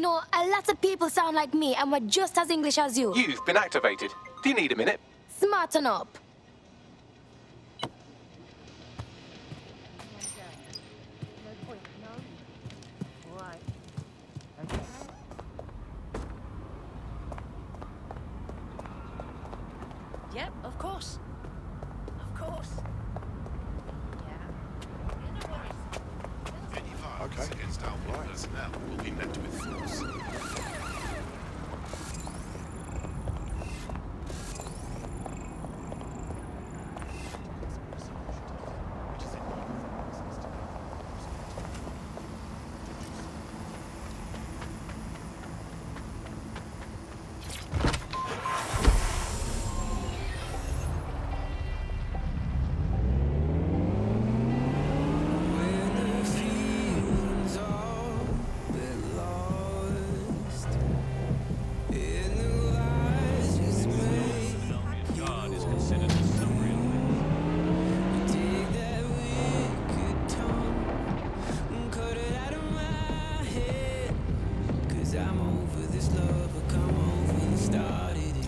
know, a lot of people sound like me and we're just as English as you. You've been activated. Do you need a minute? Smarten up. Yep, of course. Of course. Okay. Against our personnel will be met with force.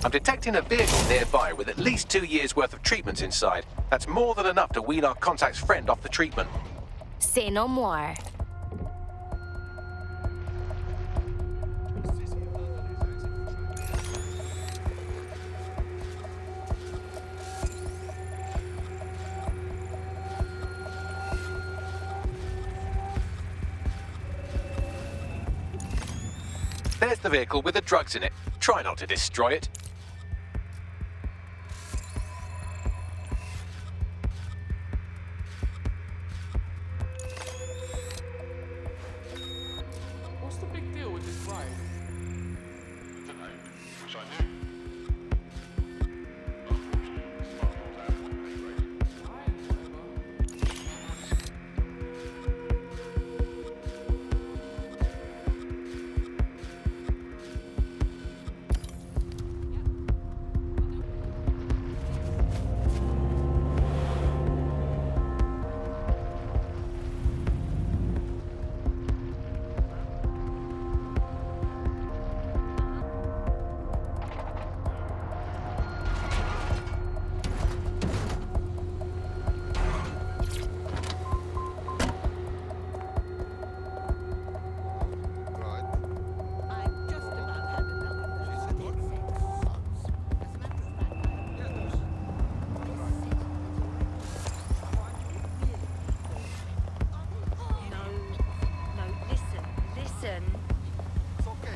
I'm detecting a vehicle nearby with at least 2 years' worth of treatments inside. That's more than enough to wean our contact's friend off the treatment. Say no more. There's the vehicle with the drugs in it. Try not to destroy it. What's the big deal with this ride? I don't know. Wish I knew.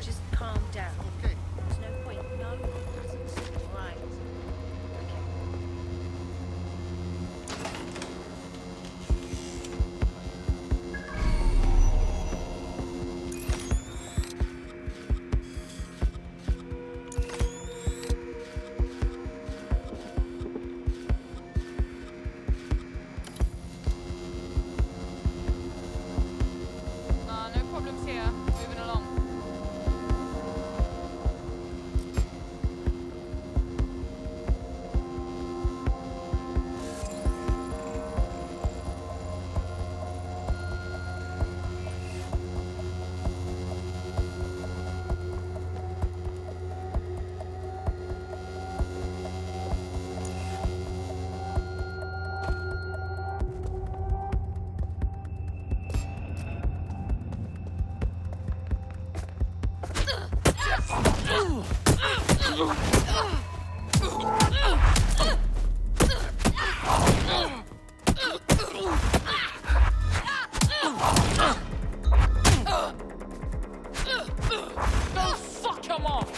Just calm down. Okay. There's no point. No. All right. Okay. No problems here. Moving along. No, fuck him off!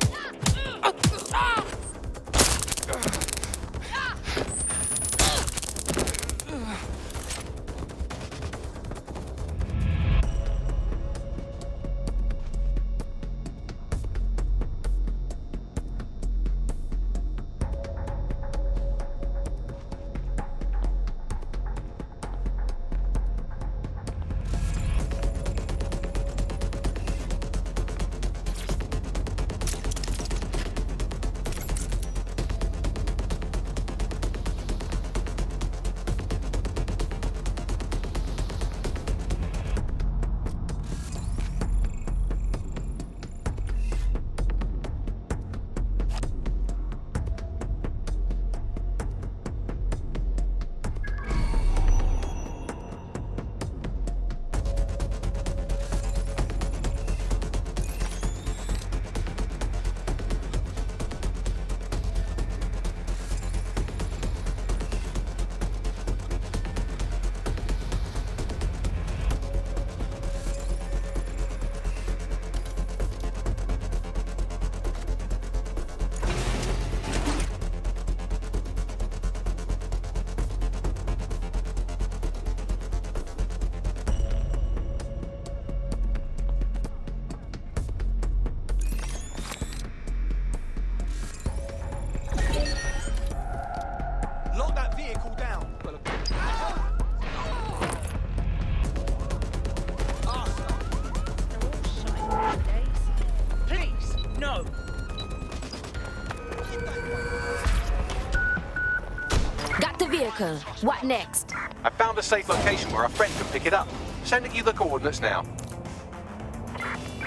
vehicle. What next? I found a safe location where a friend can pick it up. Sending you the coordinates now.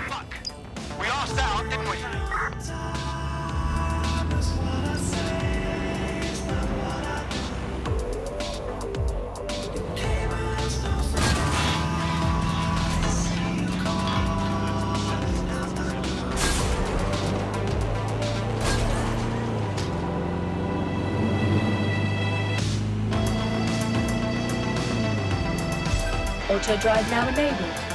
Fuck. We asked out, didn't we? Auto drive now enabled.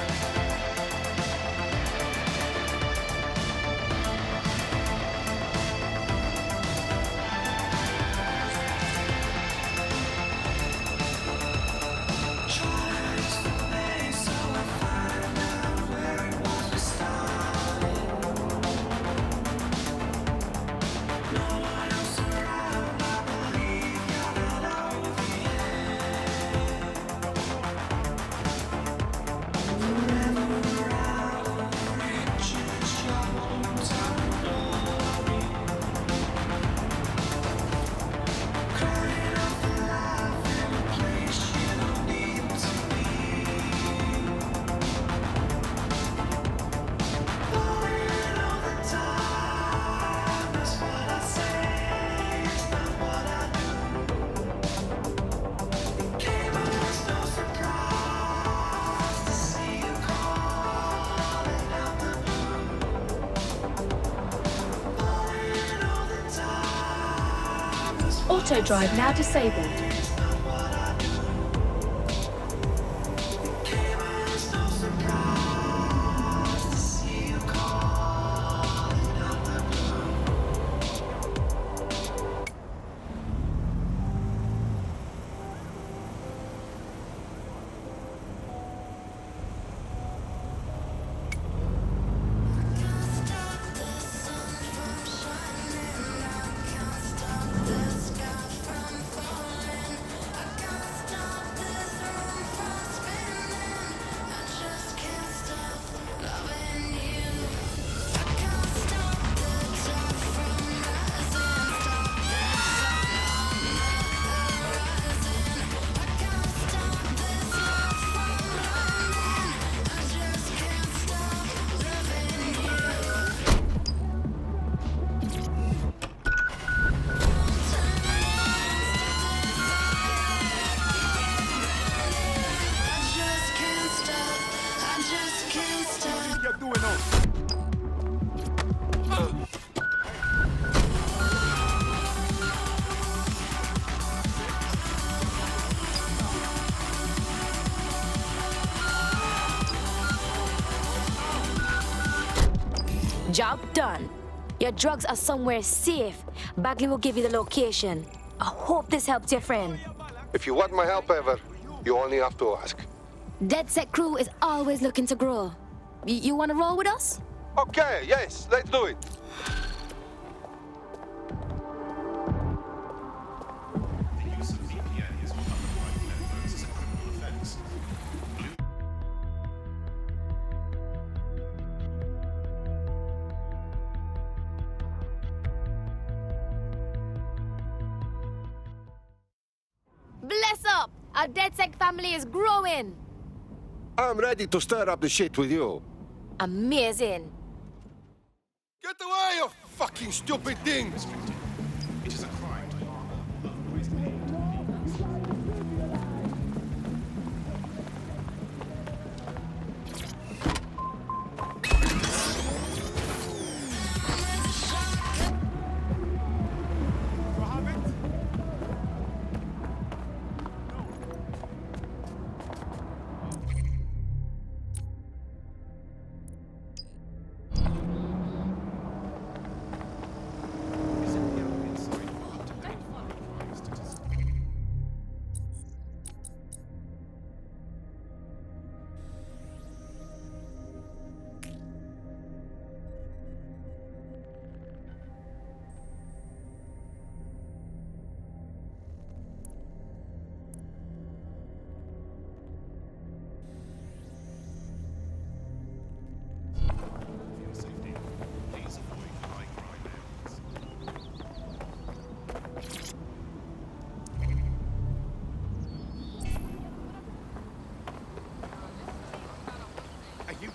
Auto drive now disabled. Job done. Your drugs are somewhere safe. Bagley will give you the location. I hope this helps your friend. If you want my help ever, you only have to ask. DedSec crew is always looking to grow. You want to roll with us? Okay, yes, let's do it. The use of VPN is one of the private networks is a criminal offense. Bless up! Our DedSec family is growing. I'm ready to stir up the shit with you. Amazing. Get away, you fucking stupid thing! It is a crime to harm otherwise Is it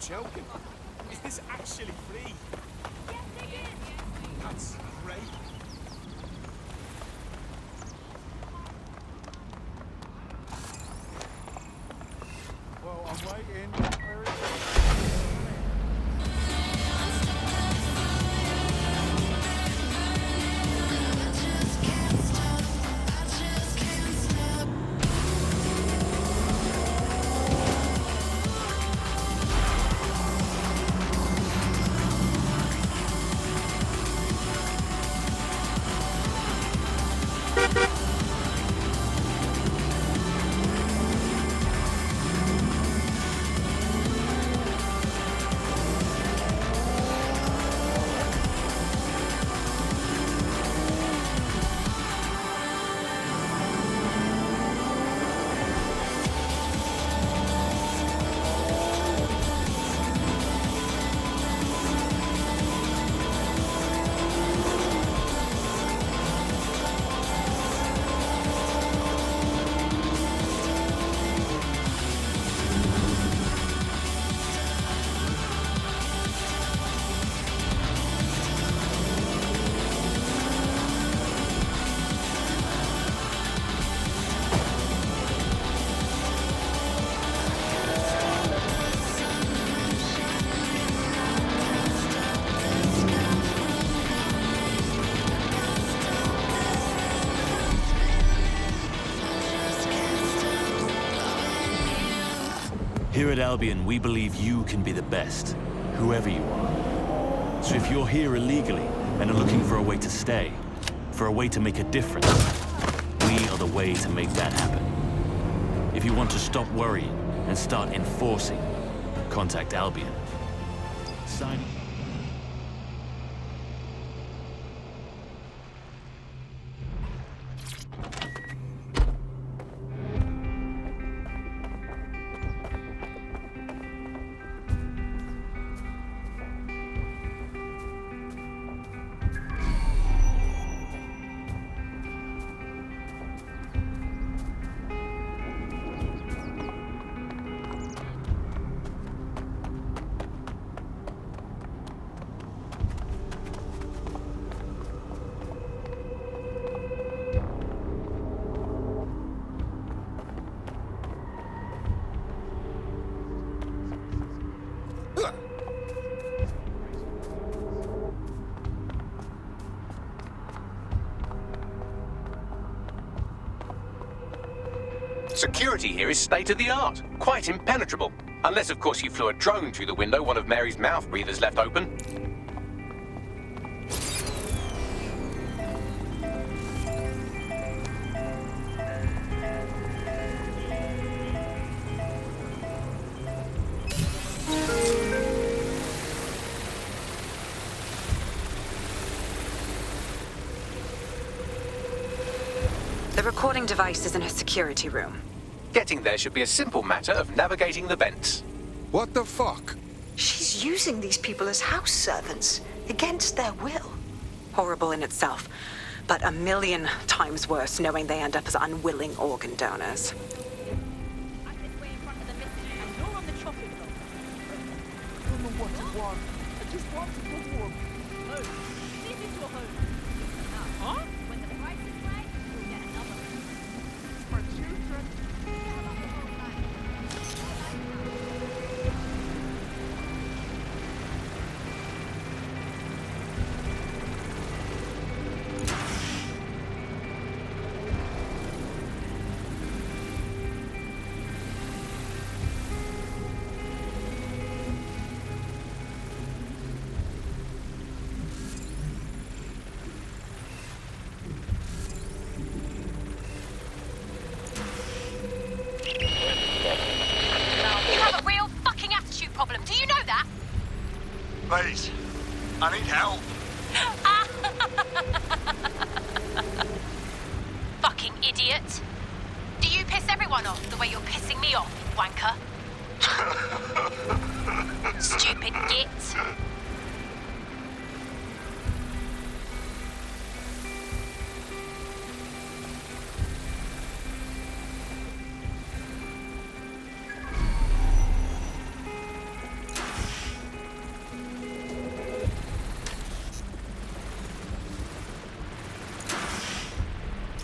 joking. Is this actually free? That's great. Well, I'm waiting. Where is it? Here at Albion, we believe you can be the best, whoever you are. So if you're here illegally and are looking for a way to stay, for a way to make a difference, we are the way to make that happen. If you want to stop worrying and start enforcing, contact Albion. Signing. Security here is state-of-the-art, quite impenetrable. Unless, of course, you flew a drone through the window one of Mary's mouth breathers left open. The recording device is in her security room. Getting there should be a simple matter of navigating the vents. What the fuck? She's using these people as house servants, against their will. Horrible in itself, but a million times worse knowing they end up as unwilling organ donors. I'm this way in front of the missing, and you're on the chopping block. I don't know what you want. I just want to go home. Home. This is your home. Huh? When the price is right, you'll get another one. It's my children. You have a real fucking attitude problem. Do you know that? Please, I need help. Fucking idiot. Do you piss everyone off the way you're pissing me off, wanker? Stupid git.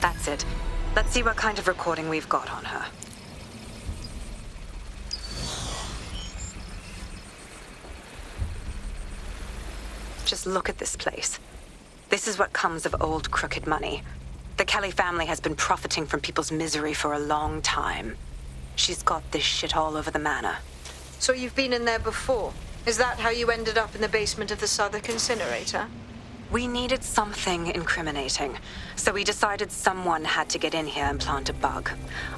That's it. Let's see what kind of recording we've got on her. Just look at this place. This is what comes of old crooked money. The Kelly family has been profiting from people's misery for a long time. She's got this shit all over the manor. So you've been in there before? Is that how you ended up in the basement of the Southwark incinerator? We needed something incriminating, so we decided someone had to get in here and plant a bug.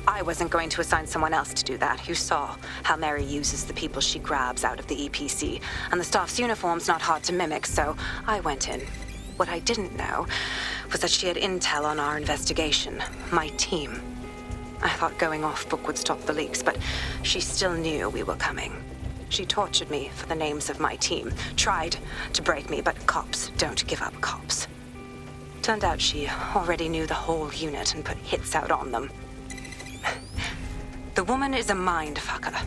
I wasn't going to assign someone else to do that. You saw how Mary uses the people she grabs out of the EPC, and the staff's uniform's not hard to mimic, so I went in. What I didn't know was that she had intel on our investigation, my team. I thought going off book would stop the leaks, but she still knew we were coming. She tortured me for the names of my team, tried to break me, but cops don't give up cops. Turned out she already knew the whole unit and put hits out on them. The woman is a mind fucker.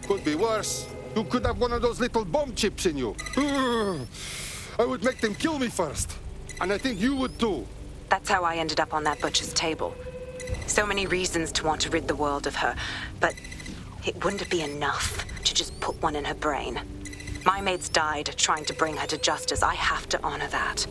Could be worse. You could have one of those little bomb chips in you. I would make them kill me first. And I think you would too. That's how I ended up on that butcher's table. So many reasons to want to rid the world of her, but it wouldn't be enough to just put one in her brain. My mates died trying to bring her to justice. I have to honor that.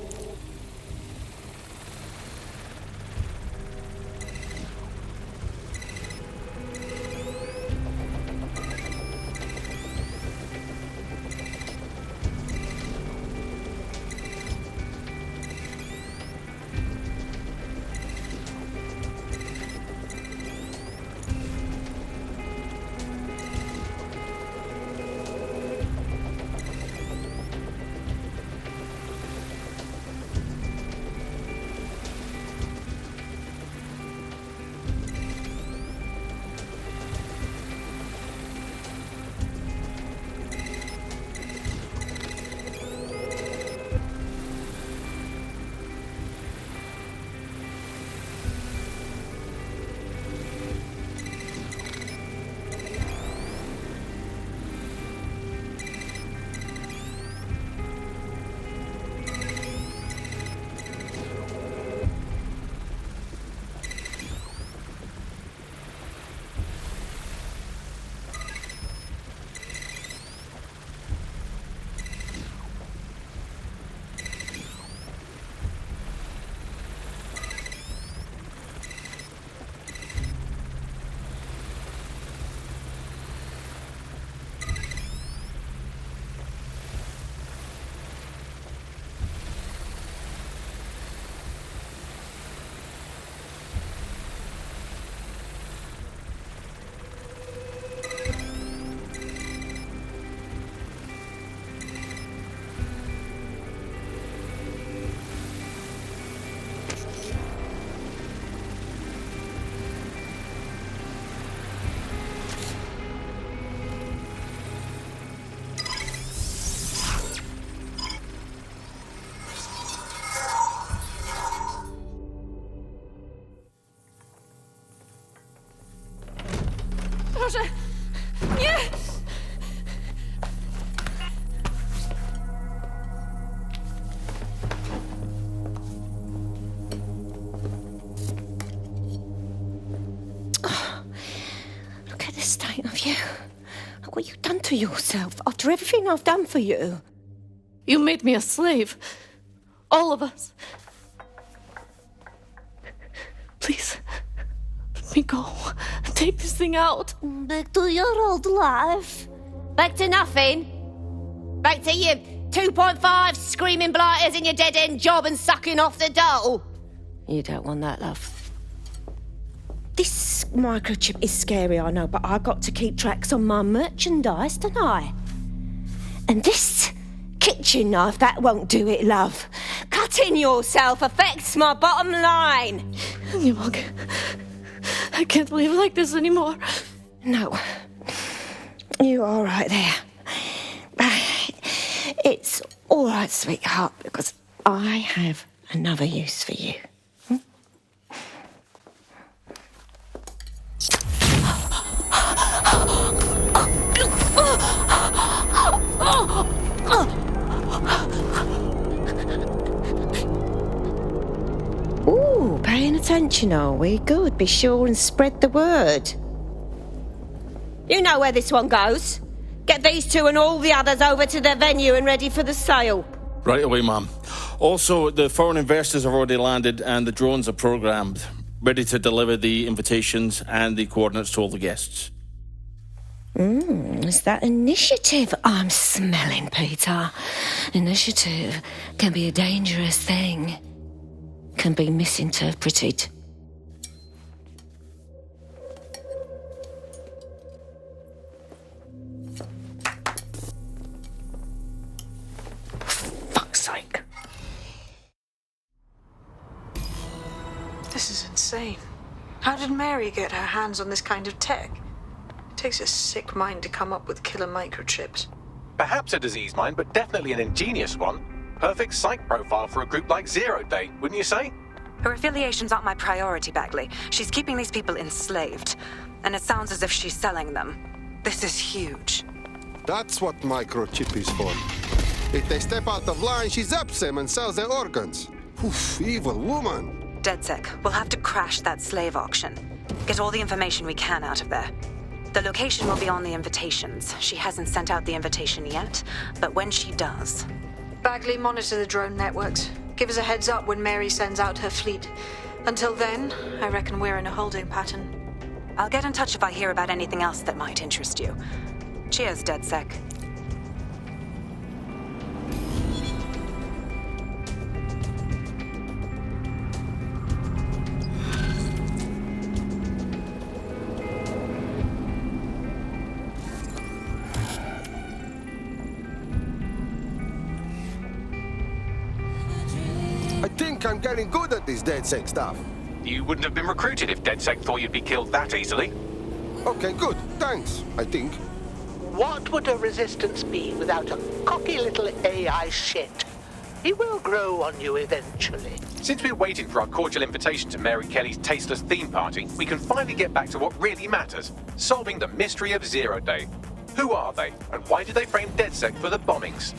Proszę! Nie! Look at the state of you. Look what you've done to yourself after everything I've done for you. You made me a slave. All of us. Please, let me go. Take this thing out. Back to your old life. Back to nothing. Back to you 2.5 screaming blighters in your dead-end job and sucking off the dole. You don't want that, love. This microchip is scary, I know, but I got to keep tracks on my merchandise, don't I? And this kitchen knife, that won't do it, love. Cutting yourself affects my bottom line. Yamag, I can't live like this anymore. No. You're all right there. It's all right, sweetheart, because I have another use for you. Ooh, paying attention. attention, are we? Good. Be sure and spread the word. You know where this one goes. Get these two and all the others over to their venue and ready for the sale. Right away, ma'am. Also, the foreign investors have already landed and the drones are programmed, ready to deliver the invitations and the coordinates to all the guests. Is that initiative I'm smelling, Peter? Initiative can be a dangerous thing. Can be misinterpreted. Fuck's sake. This is insane. How did Mary get her hands on this kind of tech? It takes a sick mind to come up with killer microchips. Perhaps a disease mind, but definitely an ingenious one. Perfect psych profile for a group like Zero Day, wouldn't you say? Her affiliations aren't my priority, Bagley. She's keeping these people enslaved. And it sounds as if she's selling them. This is huge. That's what microchip is for. If they step out of line, she zaps them and sells their organs. Oof, evil woman. DedSec, we'll have to crash that slave auction. Get all the information we can out of there. The location will be on the invitations. She hasn't sent out the invitation yet, but when she does... Bagley, monitor the drone networks. Give us a heads up when Mary sends out her fleet. Until then, I reckon we're in a holding pattern. I'll get in touch if I hear about anything else that might interest you. Cheers, DedSec. I think I'm getting good at this DedSec stuff. You wouldn't have been recruited if DedSec thought you'd be killed that easily. Okay, good. Thanks, I think. What would a resistance be without a cocky little AI shit? He will grow on you eventually. Since we're waiting for our cordial invitation to Mary Kelly's tasteless theme party, we can finally get back to what really matters, solving the mystery of Zero Day. Who are they, and why did they frame DedSec for the bombings?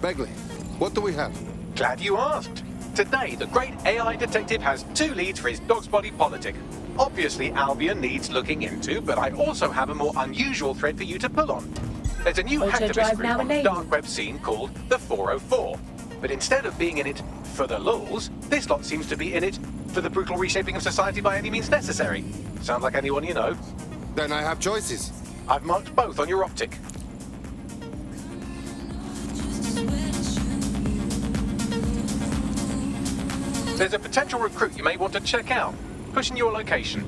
Bagley, what do we have? Glad you asked. Today, the great AI detective has two leads for his dog's body politic. Obviously, Albion needs looking into, but I also have a more unusual thread for you to pull on. There's a new hacktivist group on the dark web scene called the 404. But instead of being in it for the lulz, this lot seems to be in it for the brutal reshaping of society by any means necessary. Sounds like anyone you know. Then I have choices. I've marked both on your optic. There's a potential recruit you may want to check out. Pushing your location.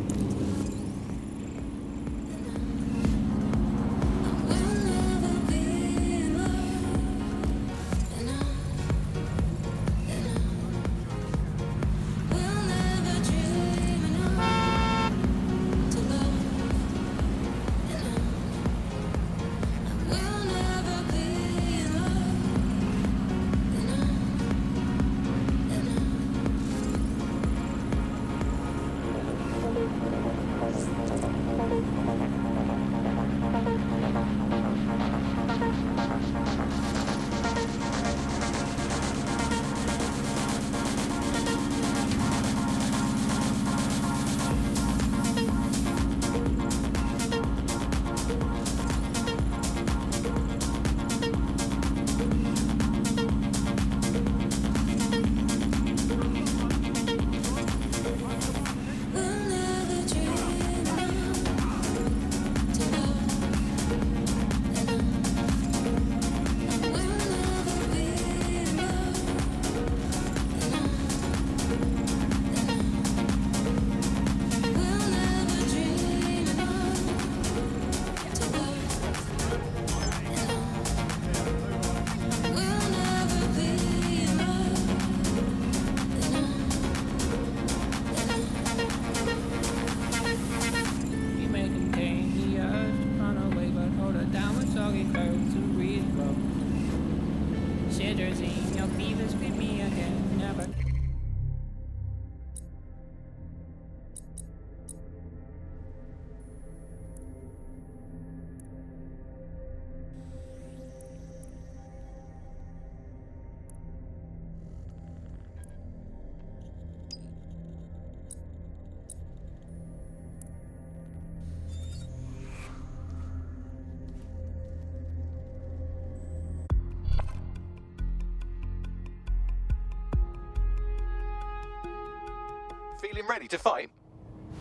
feeling ready to fight?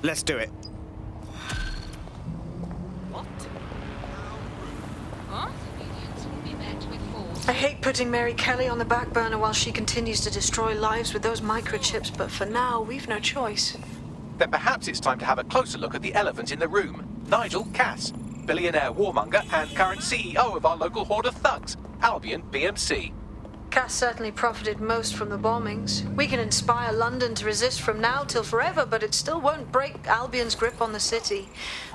Let's do it. What? Huh? I hate putting Mary Kelly on the back burner while she continues to destroy lives with those microchips, but for now, we've no choice. Then perhaps it's time to have a closer look at the elephant in the room. Nigel Cass, billionaire warmonger and current CEO of our local horde of thugs, Albion BMC. Cass certainly profited most from the bombings. We can inspire London to resist from now till forever, but it still won't break Albion's grip on the city.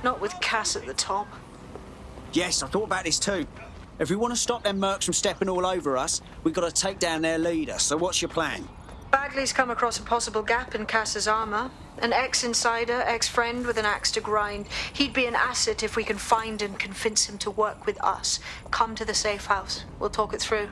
Not with Cass at the top. Yes, I thought about this too. If we want to stop them mercs from stepping all over us, we've got to take down their leader. So what's your plan? Bagley's come across a possible gap in Cass's armor. An ex-insider, ex-friend with an axe to grind. He'd be an asset if we can find and convince him to work with us. Come to the safe house. We'll talk it through.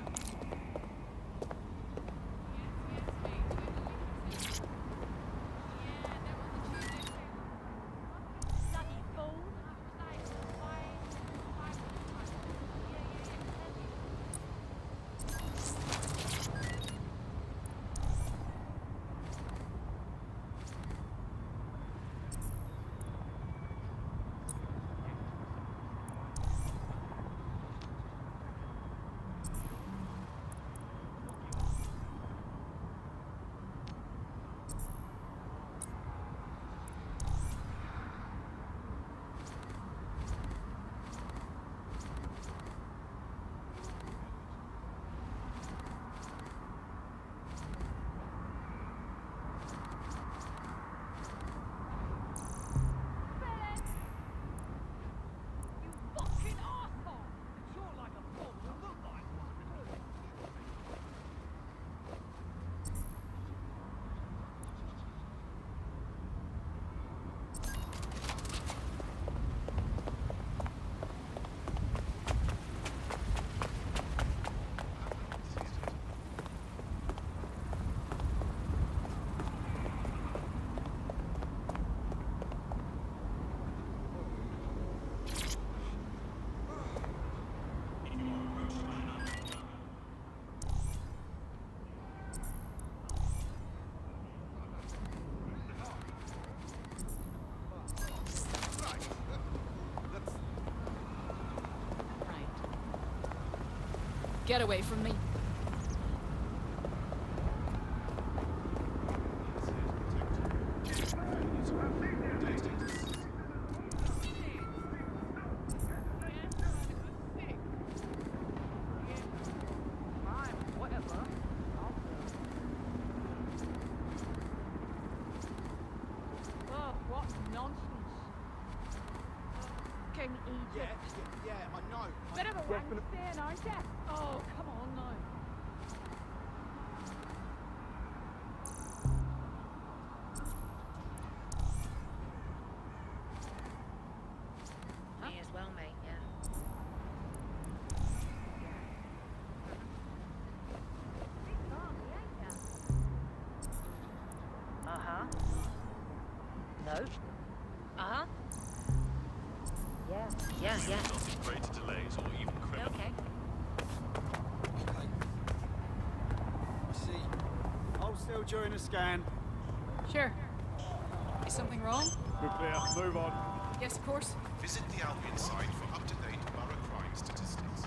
Get away from me. Bit of a wank stand, aren't ya? Oh, come on now. Me as well, mate, yeah. Uh-huh. No. Uh-huh. Yeah. Not be prey to delays or even criminal. Okay. I see. Hold still during the scan. Sure. Is something wrong? We're clear. Move on. Yes, of course. Visit the Albion site for up-to-date borough crime statistics.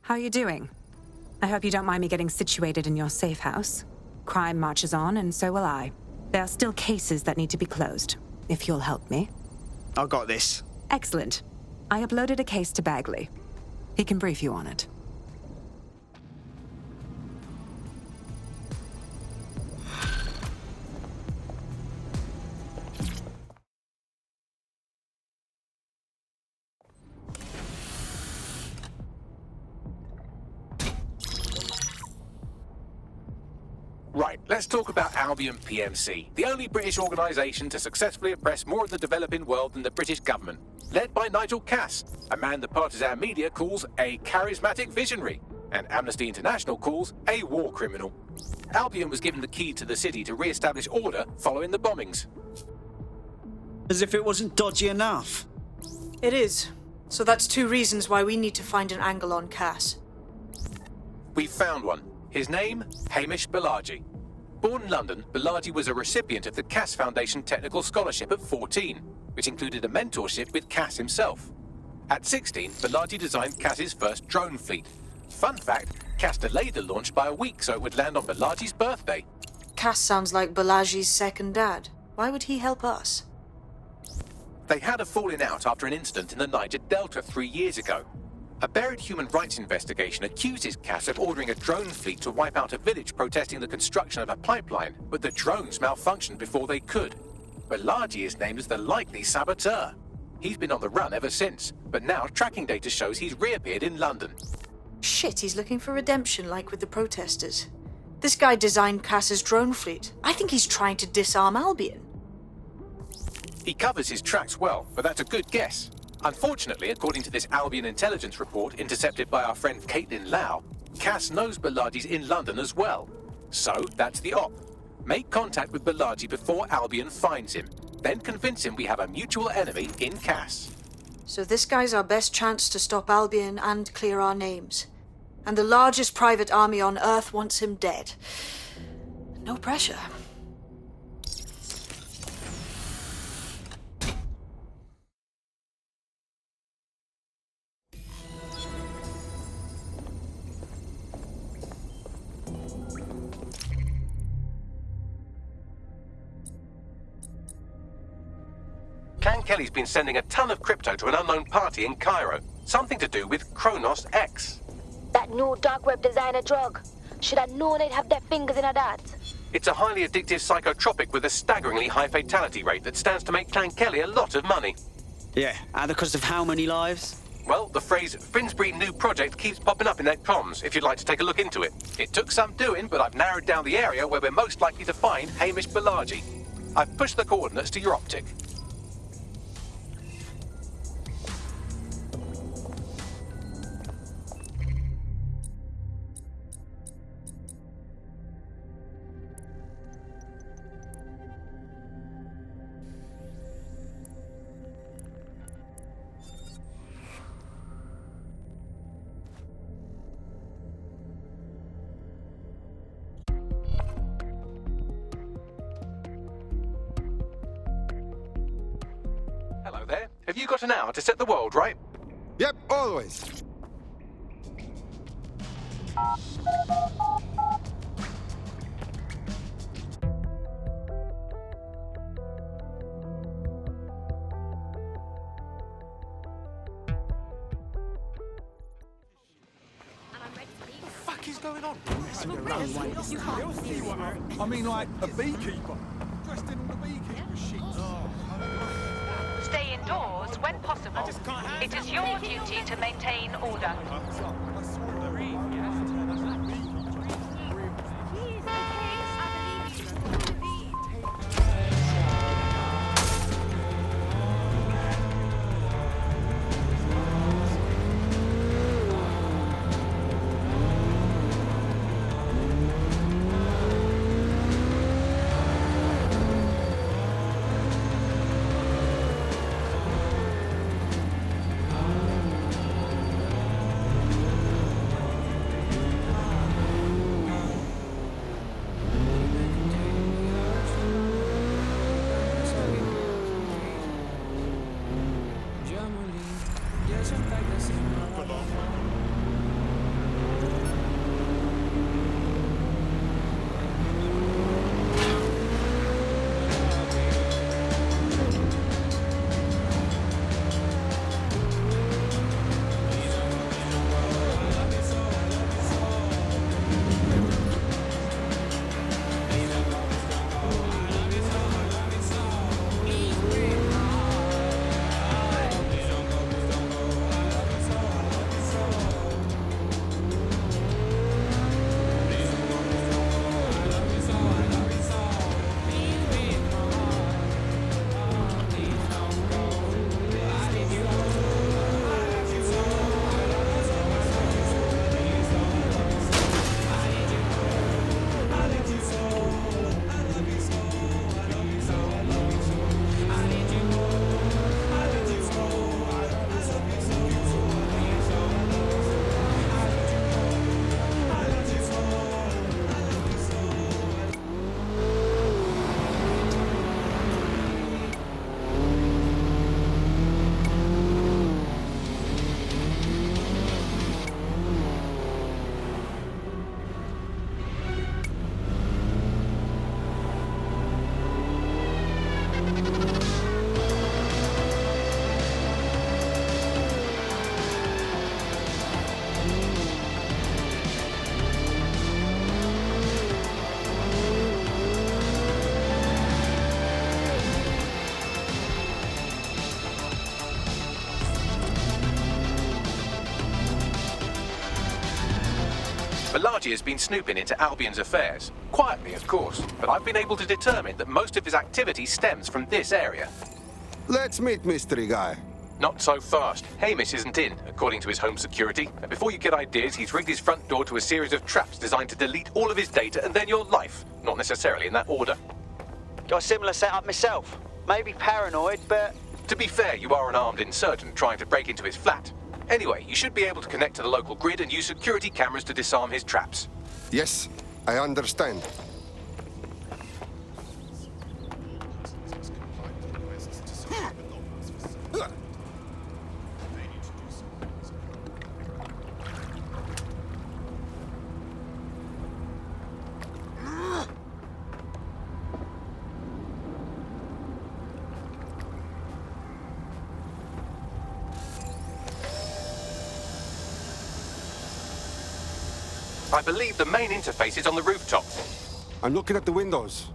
How are you doing? I hope you don't mind me getting situated in your safe house. Crime marches on, and so will I. There are still cases that need to be closed, if you'll help me. I got this. Excellent. I uploaded a case to Bagley. He can brief you on it. Right, let's talk about Albion PMC, the only British organisation to successfully oppress more of the developing world than the British government. Led by Nigel Cass, a man the partisan media calls a charismatic visionary, and Amnesty International calls a war criminal. Albion was given the key to the city to re-establish order following the bombings. As if it wasn't dodgy enough. It is. So that's 2 reasons why we need to find an angle on Cass. We've found one. His name, Hamish Balaji. Born in London, Balaji was a recipient of the Cass Foundation Technical Scholarship at 14, which included a mentorship with Cass himself. At 16, Balaji designed Cass's first drone fleet. Fun fact, Cass delayed the launch by a week so it would land on Balaji's birthday. Cass sounds like Balaji's second dad. Why would he help us? They had a falling out after an incident in the Niger Delta 3 years ago. A buried human rights investigation accuses Cass of ordering a drone fleet to wipe out a village protesting the construction of a pipeline, but the drones malfunctioned before they could. Balaji is named as the likely saboteur. He's been on the run ever since, but now tracking data shows he's reappeared in London. Shit, he's looking for redemption like with the protesters. This guy designed Cass's drone fleet. I think he's trying to disarm Albion. He covers his tracks well, but that's a good guess. Unfortunately, according to this Albion intelligence report intercepted by our friend Caitlin Lau, Cass knows Balaji's in London as well. So, that's the op. Make contact with Balaji before Albion finds him. Then convince him we have a mutual enemy in Cass. So this guy's our best chance to stop Albion and clear our names. And the largest private army on Earth wants him dead. No pressure. Clan Kelly's been sending a ton of crypto to an unknown party in Cairo. Something to do with Kronos X. That new dark web designer drug. Should have known they'd have their fingers in that. It's a highly addictive psychotropic with a staggeringly high fatality rate that stands to make Clan Kelly a lot of money. Yeah, and the cost of how many lives? Well, the phrase Finsbury New Project keeps popping up in their comms, if you'd like to take a look into it. It took some doing, but I've narrowed down the area where we're most likely to find Hamish Balaji. I've pushed the coordinates to your optic. Hello there. Have you got an hour to set the world right? Yep, always. What the fuck is going on? I mean, like a beekeeper. Dressed in all the beekeeper shit. Stay indoors when possible. It is your duty to maintain order. Balaji has been snooping into Albion's affairs. Quietly, of course, but I've been able to determine that most of his activity stems from this area. Let's meet mystery guy. Not so fast. Hamish isn't in, according to his home security. And before you get ideas, he's rigged his front door to a series of traps designed to delete all of his data and then your life. Not necessarily in that order. Got a similar setup myself. Maybe paranoid, but... To be fair, you are an armed insurgent trying to break into his flat. Anyway, you should be able to connect to the local grid and use security cameras to disarm his traps. Yes, I understand. I believe the main interface is on the rooftop. I'm looking at the windows.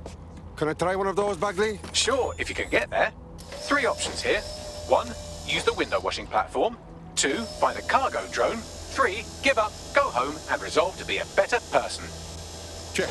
Can I try one of those, Bagley? Sure, if you can get there. 3 options here. 1, use the window washing platform. 2, find a cargo drone. 3, give up, go home, and resolve to be a better person. Check.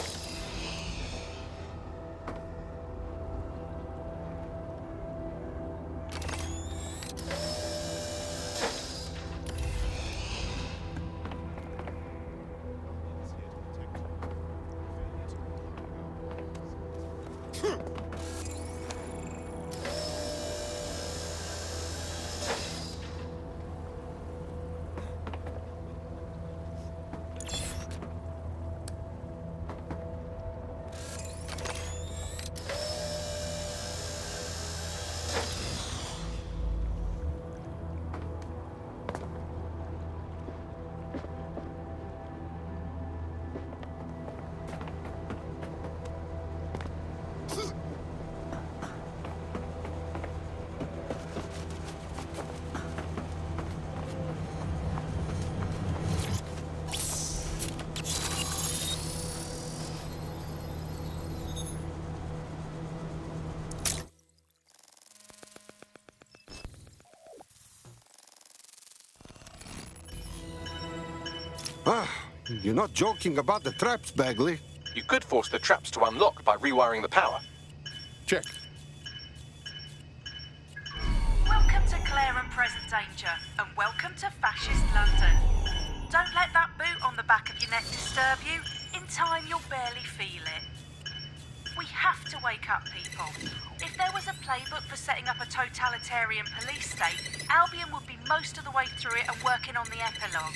You're not joking about the traps, Bagley. You could force the traps to unlock by rewiring the power. Check. Welcome to Claire and Present Danger, and welcome to Fascist London. Don't let that boot on the back of your neck disturb you. In time, you'll barely feel it. We have to wake up people. If there was a playbook for setting up a totalitarian police state, Albion would be most of the way through it and working on the epilogue.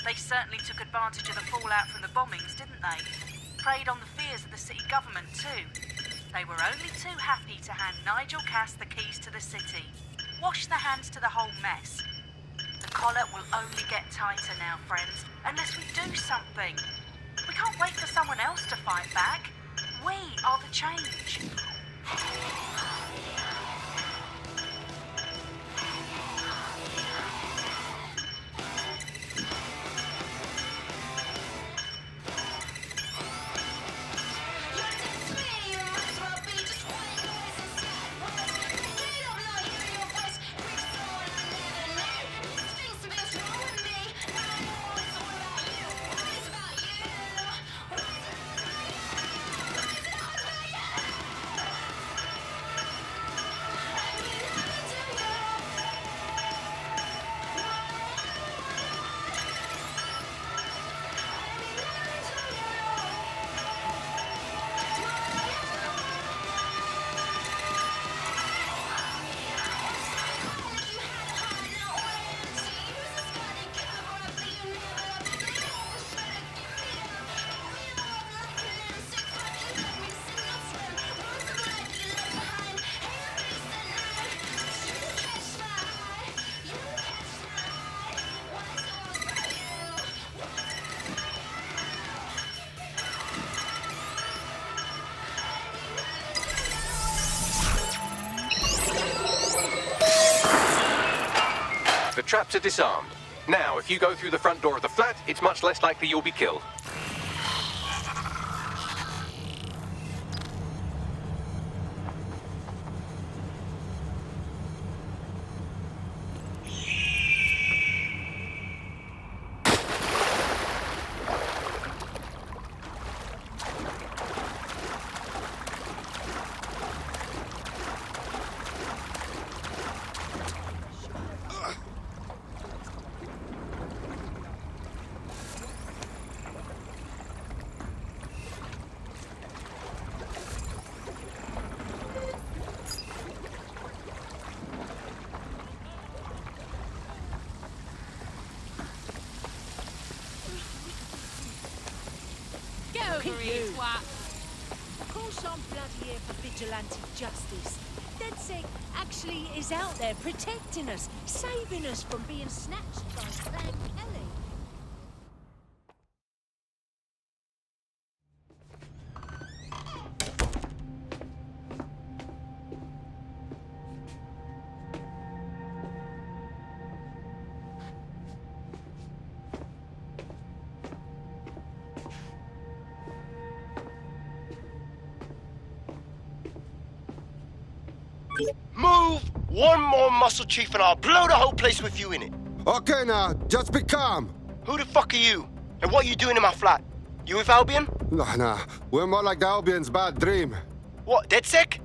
They certainly took advantage of the fallout from the bombings, didn't they? Preyed on the fears of the city government, too. They were only too happy to hand Nigel Cass the keys to the city. Wash their hands to the whole mess. The collar will only get tighter now, friends, unless we do something. We can't wait for someone else to fight back. We are the change. The traps are disarmed. Now, if you go through the front door of the flat, it's much less likely you'll be killed. you. Of course I'm bloody here for vigilante justice. DedSec actually is out there protecting us, saving us from being snatched by Clan Kelly. Move one more muscle, Chief, and I'll blow the whole place with you in it. Okay, now, just be calm. Who the fuck are you? And what are you doing in my flat? You with Albion? Nah, we're more like the Albion's bad dream. What, DedSec?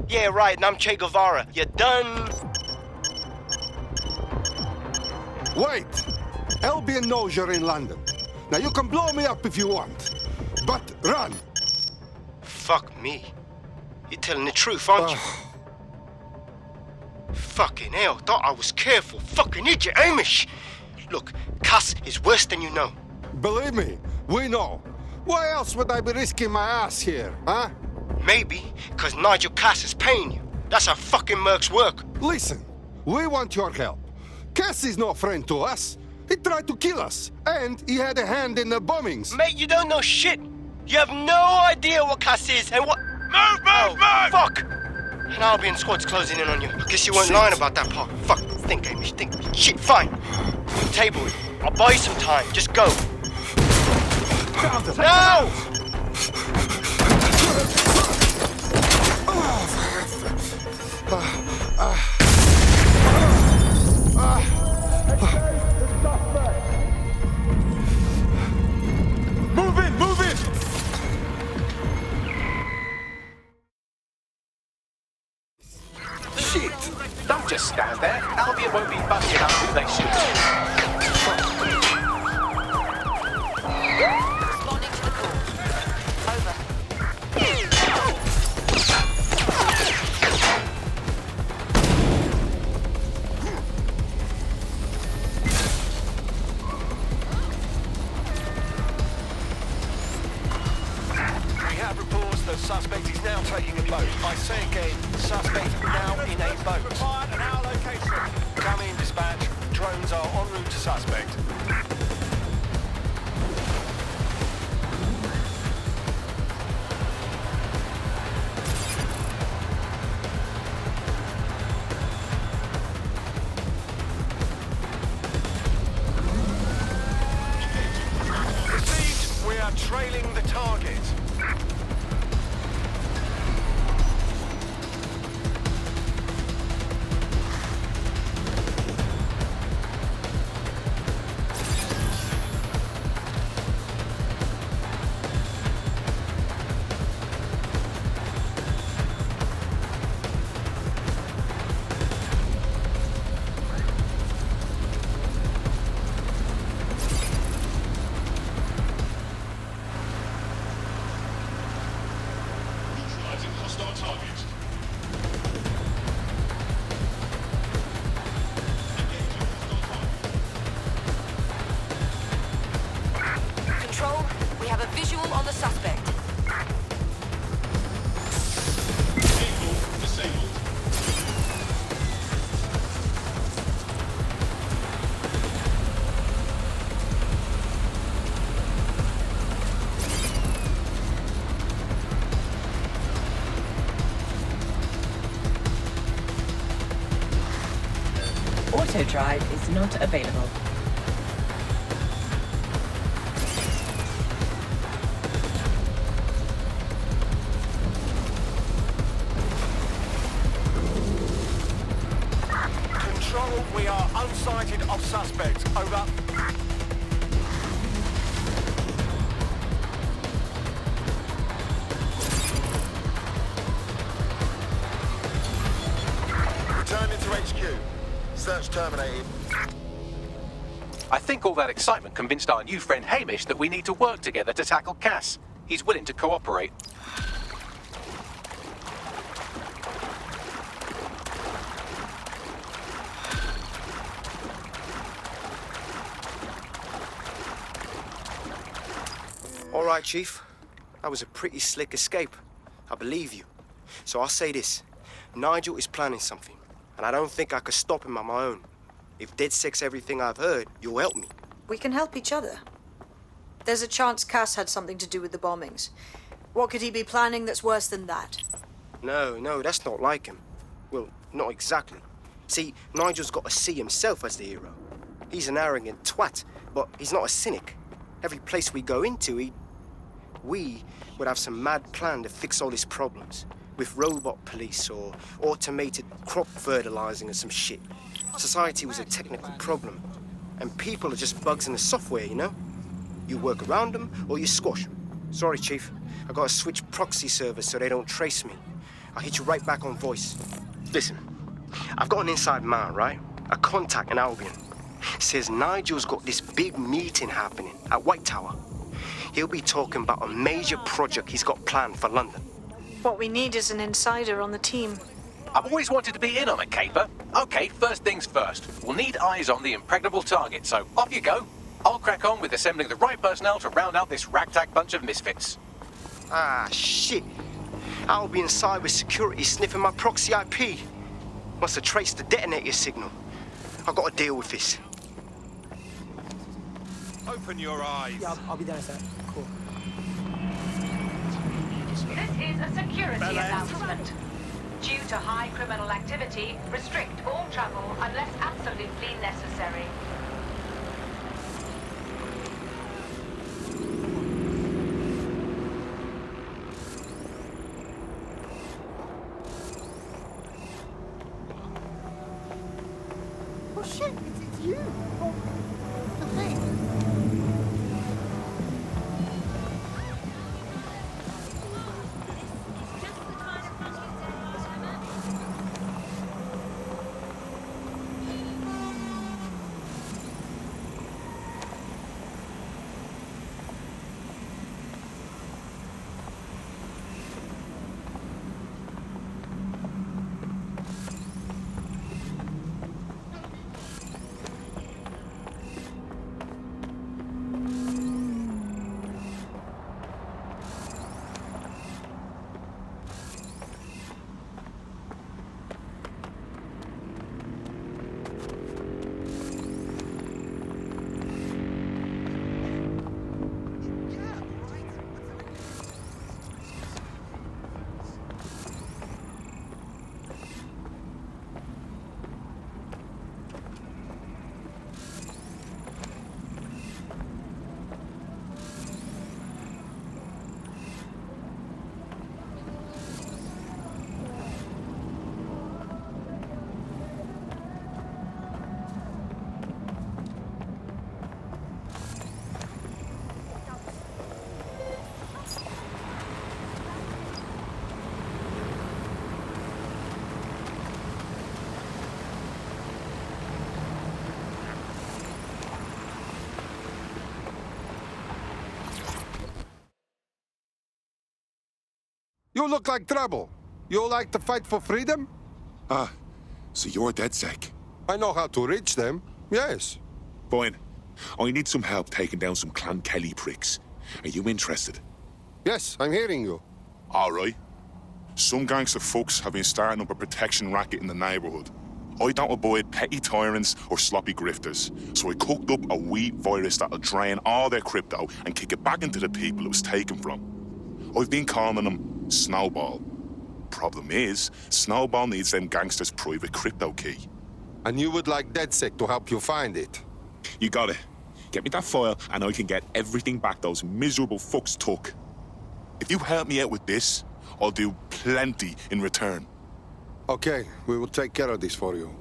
Yeah, right, and I'm Che Guevara. You done? Wait! Albion knows you're in London. Now, you can blow me up if you want, but run! Fuck me. You're telling the truth, aren't you? Fucking hell, thought I was careful. Fucking idiot, Hamish! Look, Cass is worse than you know. Believe me, we know. Why else would I be risking my ass here, huh? Maybe, because Nigel Cass is paying you. That's how fucking mercs work. Listen, we want your help. Cass is no friend to us. He tried to kill us, and he had a hand in the bombings. Mate, you don't know shit. You have no idea what Cass is and what... Move! Fuck! An Albion squad's closing in on you. I guess you weren't lying about that part. Fuck, think, Hamish, think. Shit, fine. Table it. I'll buy you some time. Just go. No! Move in! Move in! Shit! Don't just stand there. Albion won't be busting up who they shoot. Responding to the call. Over. We have reports the suspect is now taking a boat. I say again, suspect now in a boat. Required an hour location. Come in, dispatch. Drones are en route to suspect. Received. We are trailing the target. Control, we have a visual on the suspect. Auto drive is not available. Control, we are unsighted of suspect. Over. Returning to HQ. Search terminated. I think all that excitement convinced our new friend Hamish that we need to work together to tackle Cass. He's willing to cooperate. All right, Chief. That was a pretty slick escape. I believe you. So I'll say this. Nigel is planning something, and I don't think I could stop him on my own. If DedSec's everything I've heard, you'll help me. We can help each other. There's a chance Cass had something to do with the bombings. What could he be planning that's worse than that? No, that's not like him. Well, not exactly. See, Nigel's got to see himself as the hero. He's an arrogant twat, but he's not a cynic. Every place we go into, we would have some mad plan to fix all his problems. With robot police or automated crop fertilizing or some shit. Society was a technical problem. And people are just bugs in the software, you know? You work around them or you squash them. Sorry, Chief. I gotta switch proxy servers so they don't trace me. I'll hit you right back on voice. Listen, I've got an inside man, right? A contact in Albion. Says Nigel's got this big meeting happening at White Tower. He'll be talking about a major project he's got planned for London. What we need is an insider on the team. I've always wanted to be in on a caper. Okay, first things first. We'll need eyes on the impregnable target, so off you go. I'll crack on with assembling the right personnel to round out this ragtag bunch of misfits. Ah, shit. Albion cyber security sniffing my proxy IP. Must have traced the detonator signal. I've got to deal with this. Open your eyes. Yeah, I'll be there, sir. Cool. This is a security announcement. Due to high criminal activity, restrict all travel unless absolutely necessary. Oh shit, it's you! Oh, the thing. You look like trouble. You like to fight for freedom? Ah, so you're DedSec. I know how to reach them, yes. Fine. I need some help taking down some Clan Kelly pricks. Are you interested? Yes, I'm hearing you. All right. Some gangster fucks have been starting up a protection racket in the neighborhood. I don't avoid petty tyrants or sloppy grifters, so I cooked up a wee virus that'll drain all their crypto and kick it back into the people it was taken from. I've been calling them Snowball. Problem is, Snowball needs them gangsters' private crypto key. And you would like DedSec to help you find it? You got it. Get me that file and I can get everything back those miserable fucks took. If you help me out with this, I'll do plenty in return. Okay, we will take care of this for you.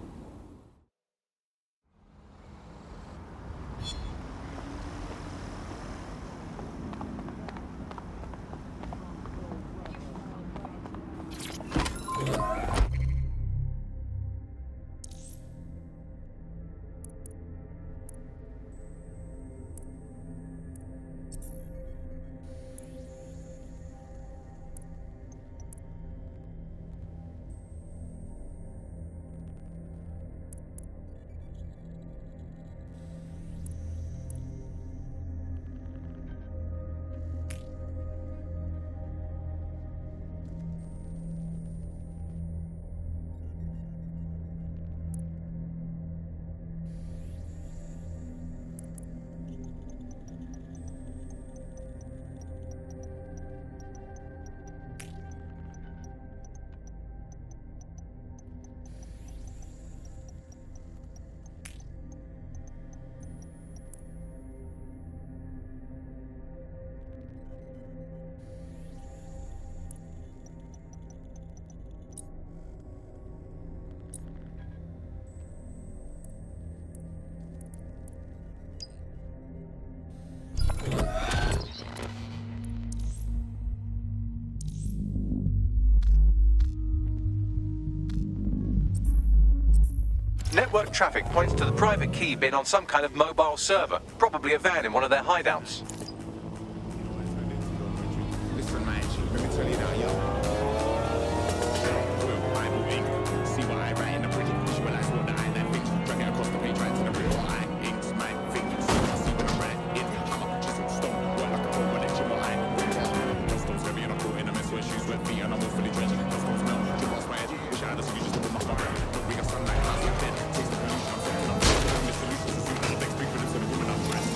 Network traffic points to the private key bin on some kind of mobile server, probably a van in one of their hideouts. Listen, man, let me tell you now, yo. Bible ink, see what I write in the bridge, visualize what I that thing, drag it across the page, right to the real I inks, my fingers, see what I write in, I'm a chisel stone, well like a hole when it's your behind. Customs heavy and I'm caught in a mess where shoes wet feet and I'm all fully drenched. Customs melt, you pass my head, wish I had a squeeze just to put my phone around. We got sunlight, how's it dead? Taste the pollution, I'm setting up. The solutions to suit the next big for the woman I'm dressed.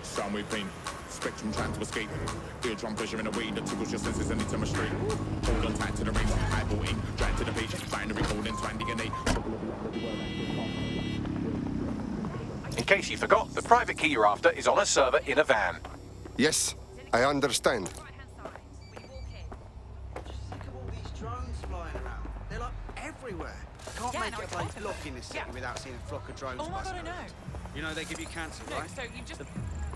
Soundwave pain, spectrum trying to escape. Eardrum pressure in a way that tickles your senses and it's straight. Hold on tight to the reins, eyeball ink, drag to the page, binary code entwined DNA. In case you forgot, the private key you're after is on a server in a van. Yes, I understand. Think of all these drones flying around. They're like everywhere. Can't make a bloke look in this city without seeing a flock of drones. Oh my God, I know. You know they give you cancer, No, right? so you just...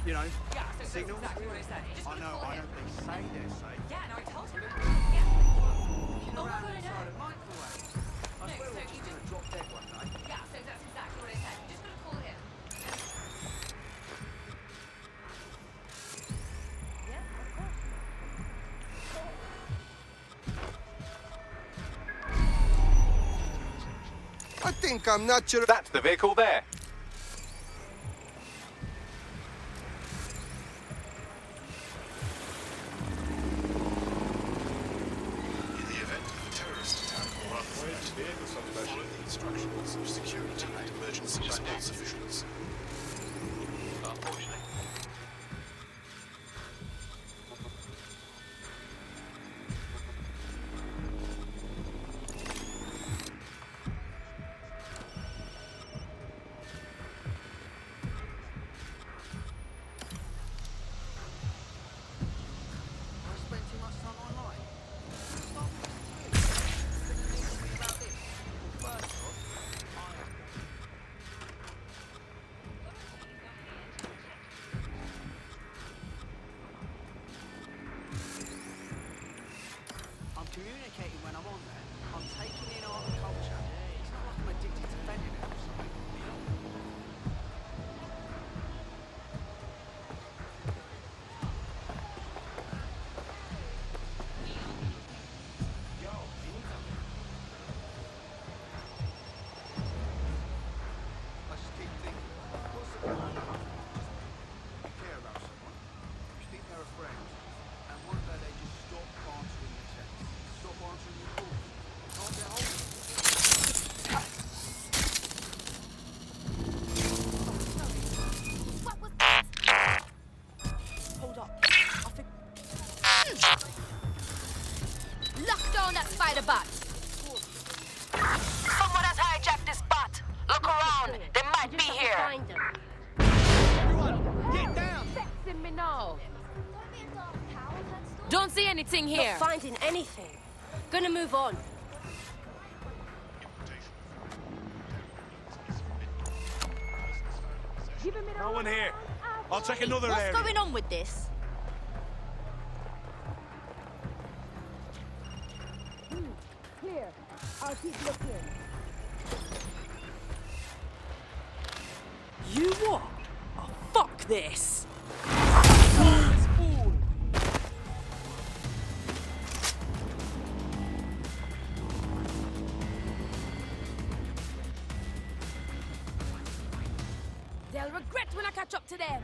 You know, Yeah, so that's signals. exactly what I said. You just I gotta know, call I it. know. They say they're safe. Yeah, no, I told him. Looking Oh my around God, I inside know. a microwave. I No, swear so we're you just just... gonna drop dead one day. Yeah, so that's exactly what I said. You just gotta call him. I think I'm not sure. That's the vehicle there. In the event of a terrorist attack or other threat, follow the instructions of security and emergency response officials. Unfortunately. I spent too much time online. I'm communicating when I'm on there. I'm taking in art and culture. It's not like I'm addicted to fending it or something. I just keep thinking, what's the point? You care about someone, you think they're a friend, and one day they just stop answering your texts, stop answering your calls, can't get hold of you. Hold up. I think... Lock down that spider bot. Someone has hijacked this bot. Look around. They might be here. Find them. Everyone, get down! Texting me now. Don't see anything here. Not finding anything. Gonna move on. No one here. I'll take another area. What's going on with this? Here, I'll keep looking. You what? Oh, fuck this. They'll regret when I catch up to them.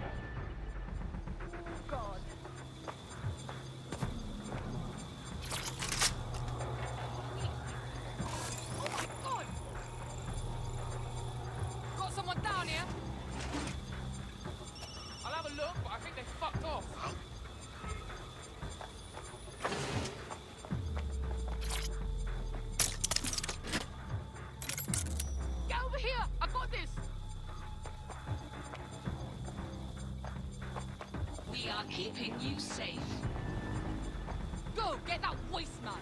God. Oh my God! Got someone down here? I'll have a look, but I think they fucked off. Get over here! I got this! We are keeping you safe. Go, get that waste man!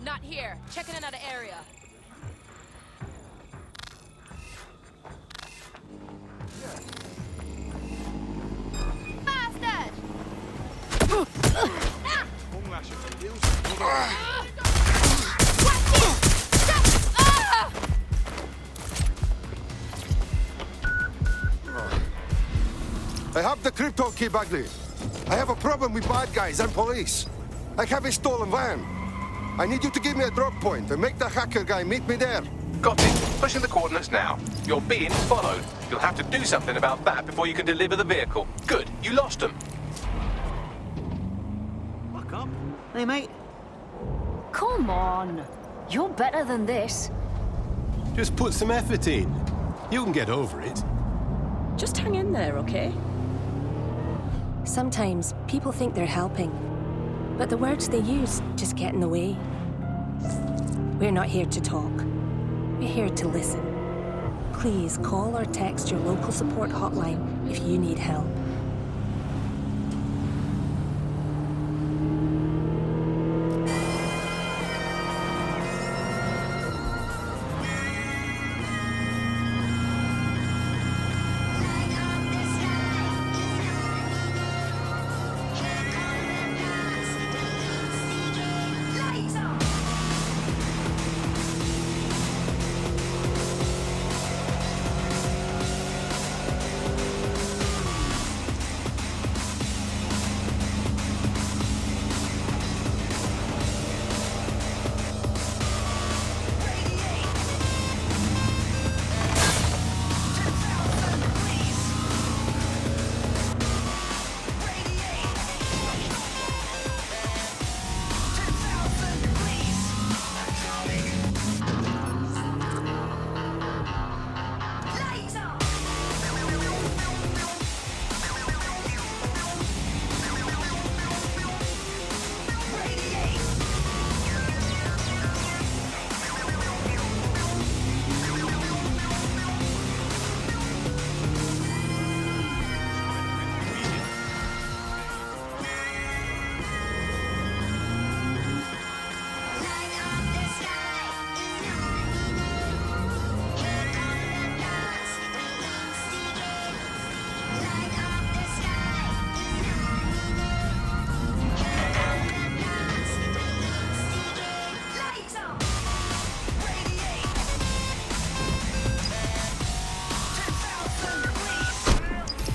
Not here. Checking another area. Bastard! I have the crypto key, Bagley. I have a problem with bad guys and police. I have a stolen van. I need you to give me a drop point and make the hacker guy meet me there. Got it. Pushing the coordinates now. You're being followed. You'll have to do something about that before you can deliver the vehicle. Good. You lost them. Fuck up. Hey, mate. Come on. You're better than this. Just put some effort in. You can get over it. Just hang in there, okay? Sometimes people think they're helping, but the words they use just get in the way. We're not here to talk. We're here to listen. Please call or text your local support hotline if you need help.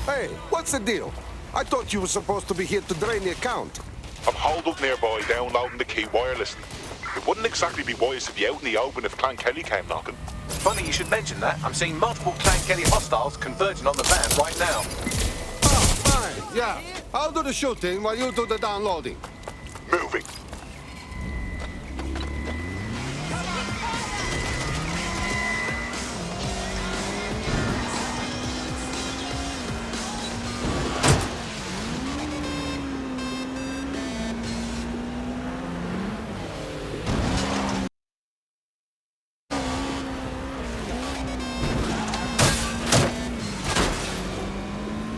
Hey, what's the deal? I thought you were supposed to be here to drain the account. I'm holed up nearby downloading the key wireless. It wouldn't exactly be wise to be out in the open if Clan Kelly came knocking. Funny you should mention that. I'm seeing multiple Clan Kelly hostiles converging on the van right now. Oh, fine, yeah. I'll do the shooting while you do the downloading. Moving.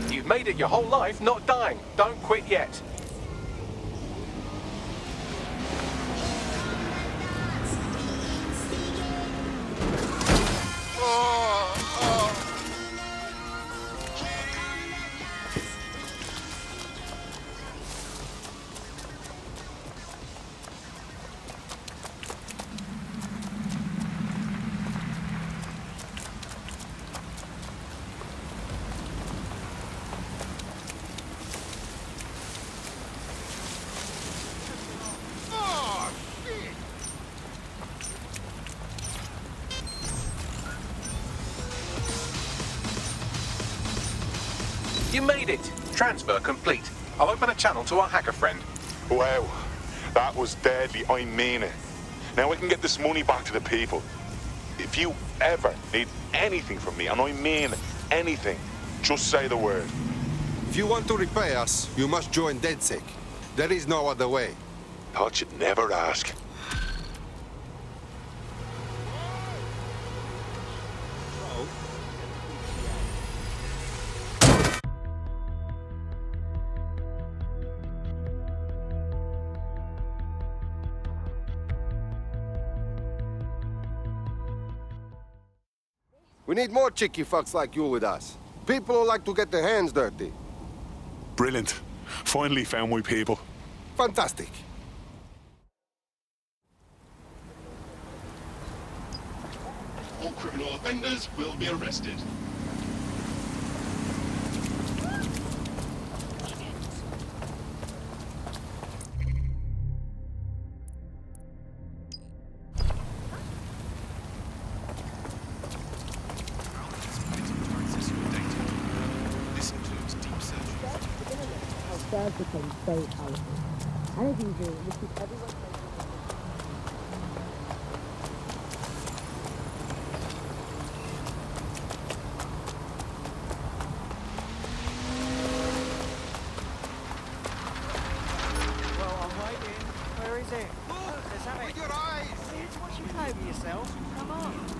You've made it your whole life not dying. Don't quit yet. You made it. Transfer complete. I'll open a channel to our hacker friend. Wow, that was deadly. I mean it. Now we can get this money back to the people. If you ever need anything from me, and I mean anything, just say the word. If you want to repay us, you must join DedSec. There is no other way. Thought you'd never ask. We need more cheeky fucks like you with us. People who like to get their hands dirty. Brilliant. Finally found my people. Fantastic. All criminal offenders will be arrested. Where is it? Let's have it. With your eyes! What you play with yourself? Come on.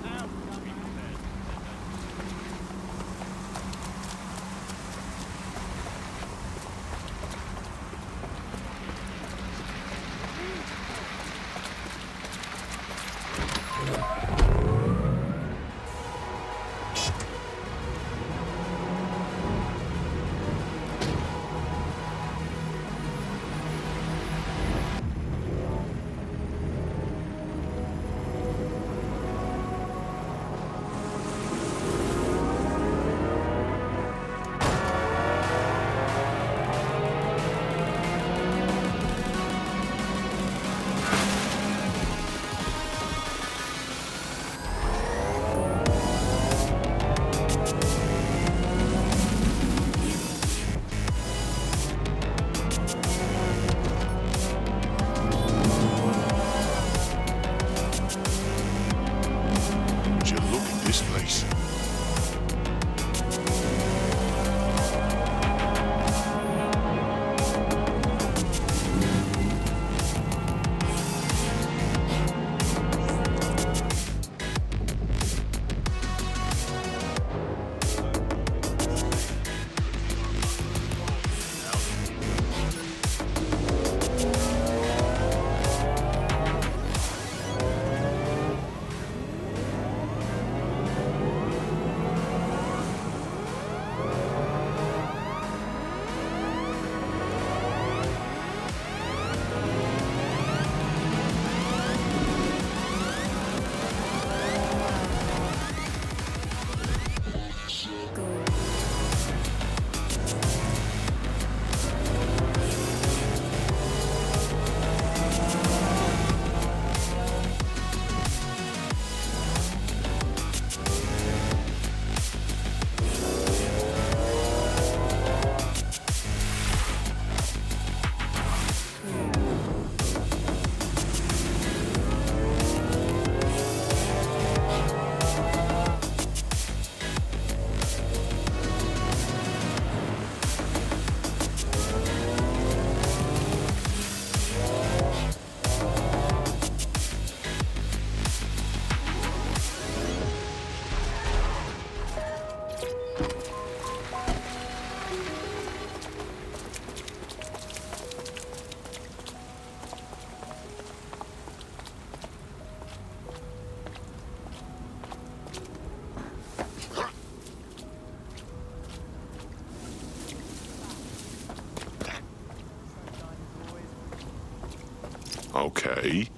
Okay.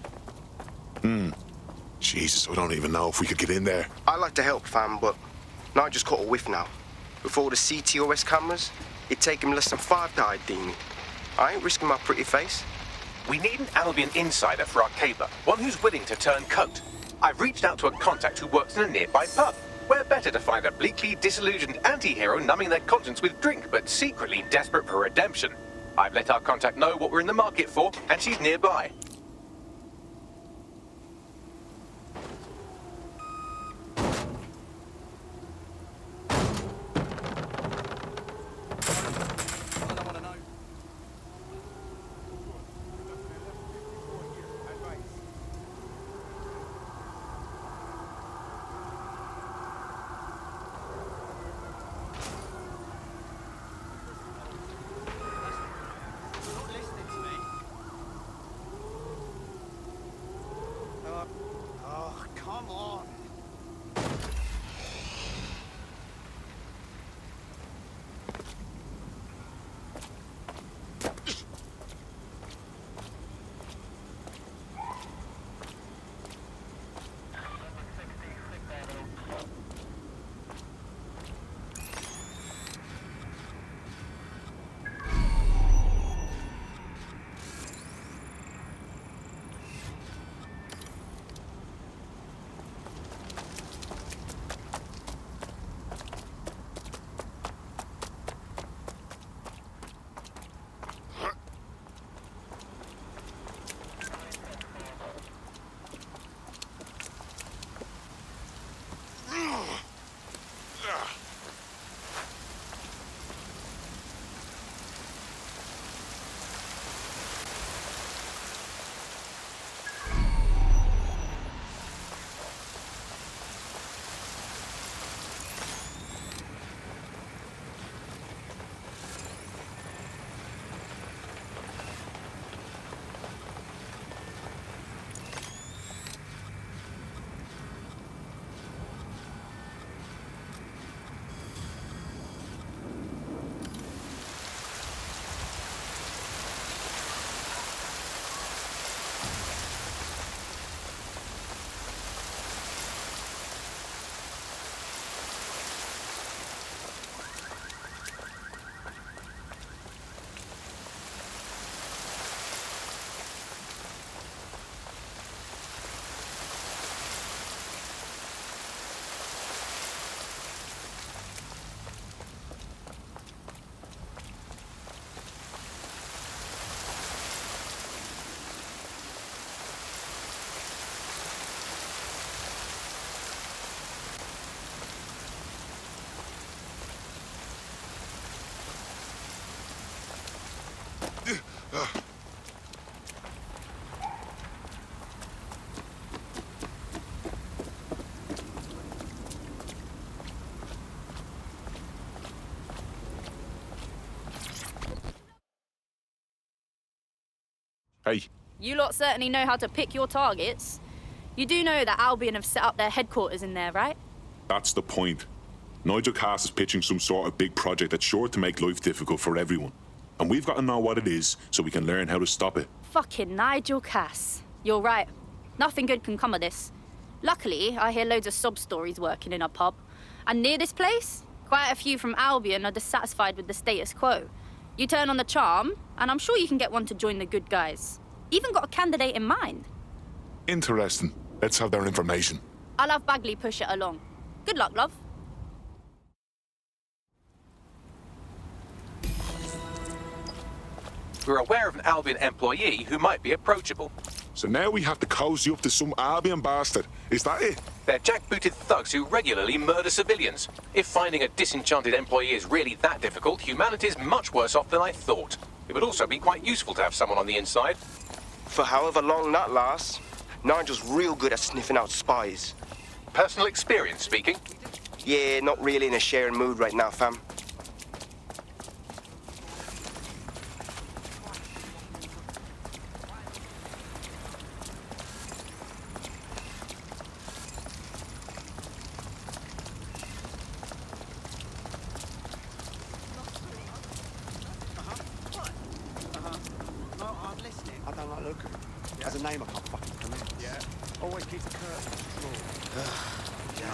Jesus, I don't even know if we could get in there. I'd like to help, fam, but now I just caught a whiff now. With all the CTOS cameras, it'd take him less than 5 to ID me. I ain't risking my pretty face. We need an Albion insider for our caber, one who's willing to turn coat. I've reached out to a contact who works in a nearby pub. where better to find a bleakly disillusioned anti-hero numbing their conscience with drink, but secretly desperate for redemption? I've let our contact know what we're in the market for, and she's nearby. Oh, come on. Hey. You lot certainly know how to pick your targets. You do know that Albion have set up their headquarters in there, right? That's the point. Nigel Cass is pitching some sort of big project that's sure to make life difficult for everyone. And we've got to know what it is so we can learn how to stop it. Fucking Nigel Cass. You're right. Nothing good can come of this. Luckily, I hear loads of sob stories working in a pub. And near this place, quite a few from Albion are dissatisfied with the status quo. You turn on the charm, and I'm sure you can get one to join the good guys. Even got a candidate in mind. Interesting. Let's have their information. I'll have Bagley push it along. Good luck, love. We're aware of an Albion employee who might be approachable. So now we have to cozy up to some Albion bastard. Is that it? They're jackbooted thugs who regularly murder civilians. If finding a disenchanted employee is really that difficult, humanity's much worse off than I thought. It would also be quite useful to have someone on the inside. For however long that lasts, Nigel's real good at sniffing out spies. Personal experience speaking? Yeah, not really in a sharing mood right now, fam. Has a name I can't fucking pronounce. Yeah. Always keeps the curtain drawn. You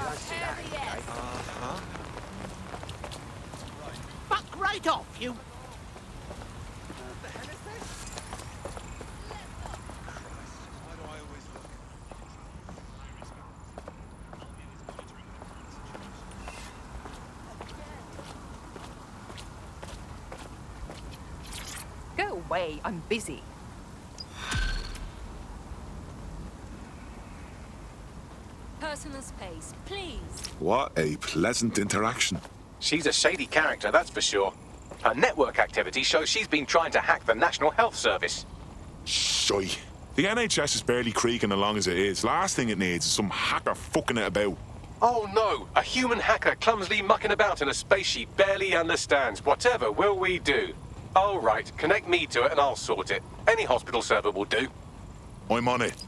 don't see that, eh? Uh-huh. Fuck right off, you. What the hell is this? Christ, why do I always look? way. I'm busy. Personal space, please. What a pleasant interaction. She's a shady character, that's for sure. Her network activity shows she's been trying to hack the National Health Service. Shy. The NHS is barely creaking along as it is. Last thing it needs is some hacker fucking it about. Oh no, a human hacker clumsily mucking about in a space she barely understands. Whatever will we do? All right, connect me to it and I'll sort it. Any hospital server will do. I'm on it.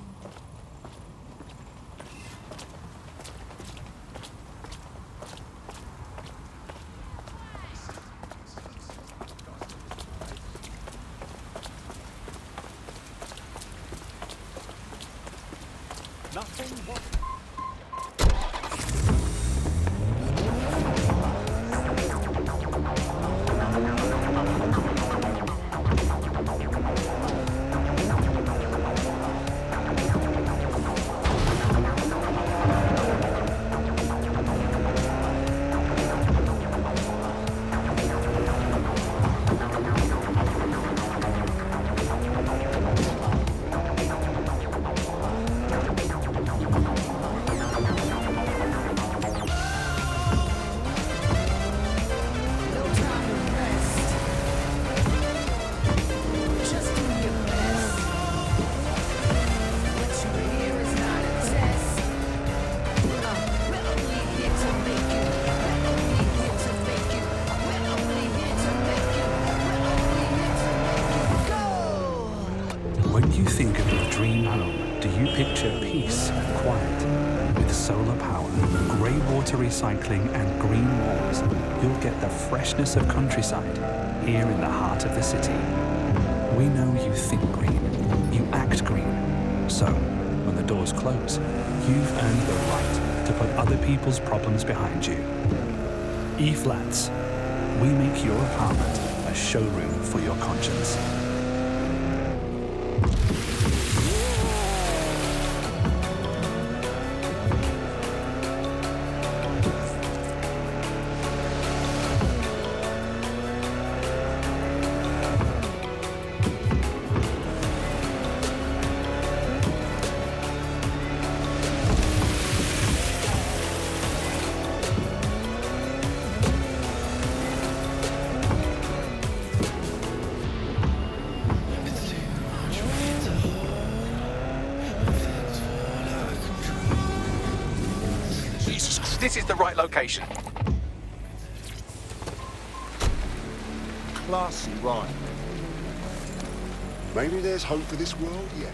When you think of your dream home, do you picture peace and quiet? With solar power, grey water recycling and green walls, you'll get the freshness of countryside here in the heart of the city. We know you think green, you act green. So, when the doors close, you've earned the right to put other people's problems behind you. E-Flats. We make your apartment a showroom for your conscience. This is the right location. Classy, right. Maybe there's hope for this world yet.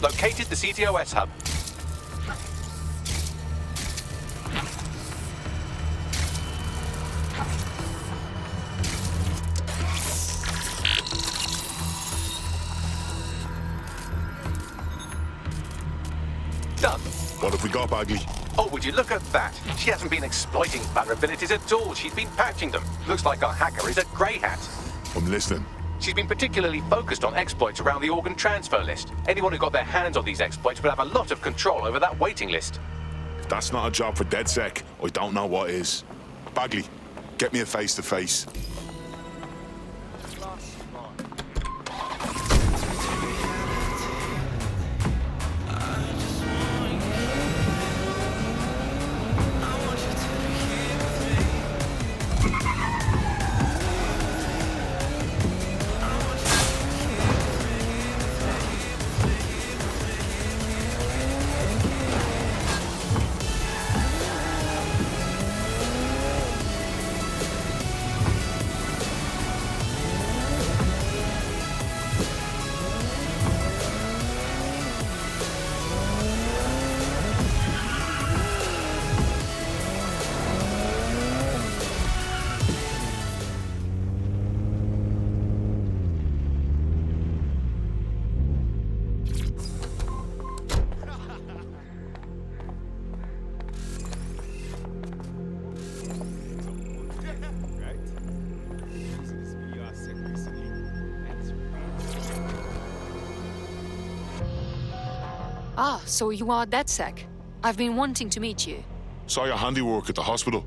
Located the CTOS hub. Done. What have we got, Bagley? Oh, would you look at that? She hasn't been exploiting vulnerabilities at all. She's been patching them. Looks like our hacker is a grey hat. I'm listening. She's been particularly focused on exploits around the organ transfer list. Anyone who got their hands on these exploits would have a lot of control over that waiting list. If that's not a job for DedSec, I don't know what is. Bagley, get me a face-to-face. Ah, so you are DedSec. I've been wanting to meet you. Saw your handiwork at the hospital.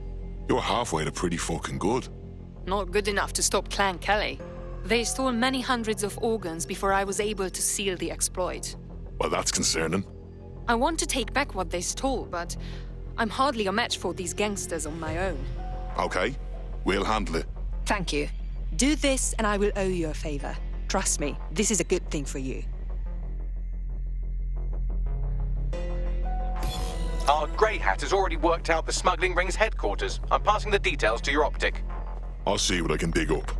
You're halfway to pretty fucking good. Not good enough to stop Clan Kelly. They stole many hundreds of organs before I was able to seal the exploit. Well, that's concerning. I want to take back what they stole, but I'm hardly a match for these gangsters on my own. Okay, we'll handle it. Thank you. Do this and I will owe you a favor. Trust me, this is a good thing for you. Our Grey Hat has already worked out the smuggling ring's headquarters. I'm passing the details to your optic. I'll see what I can dig up.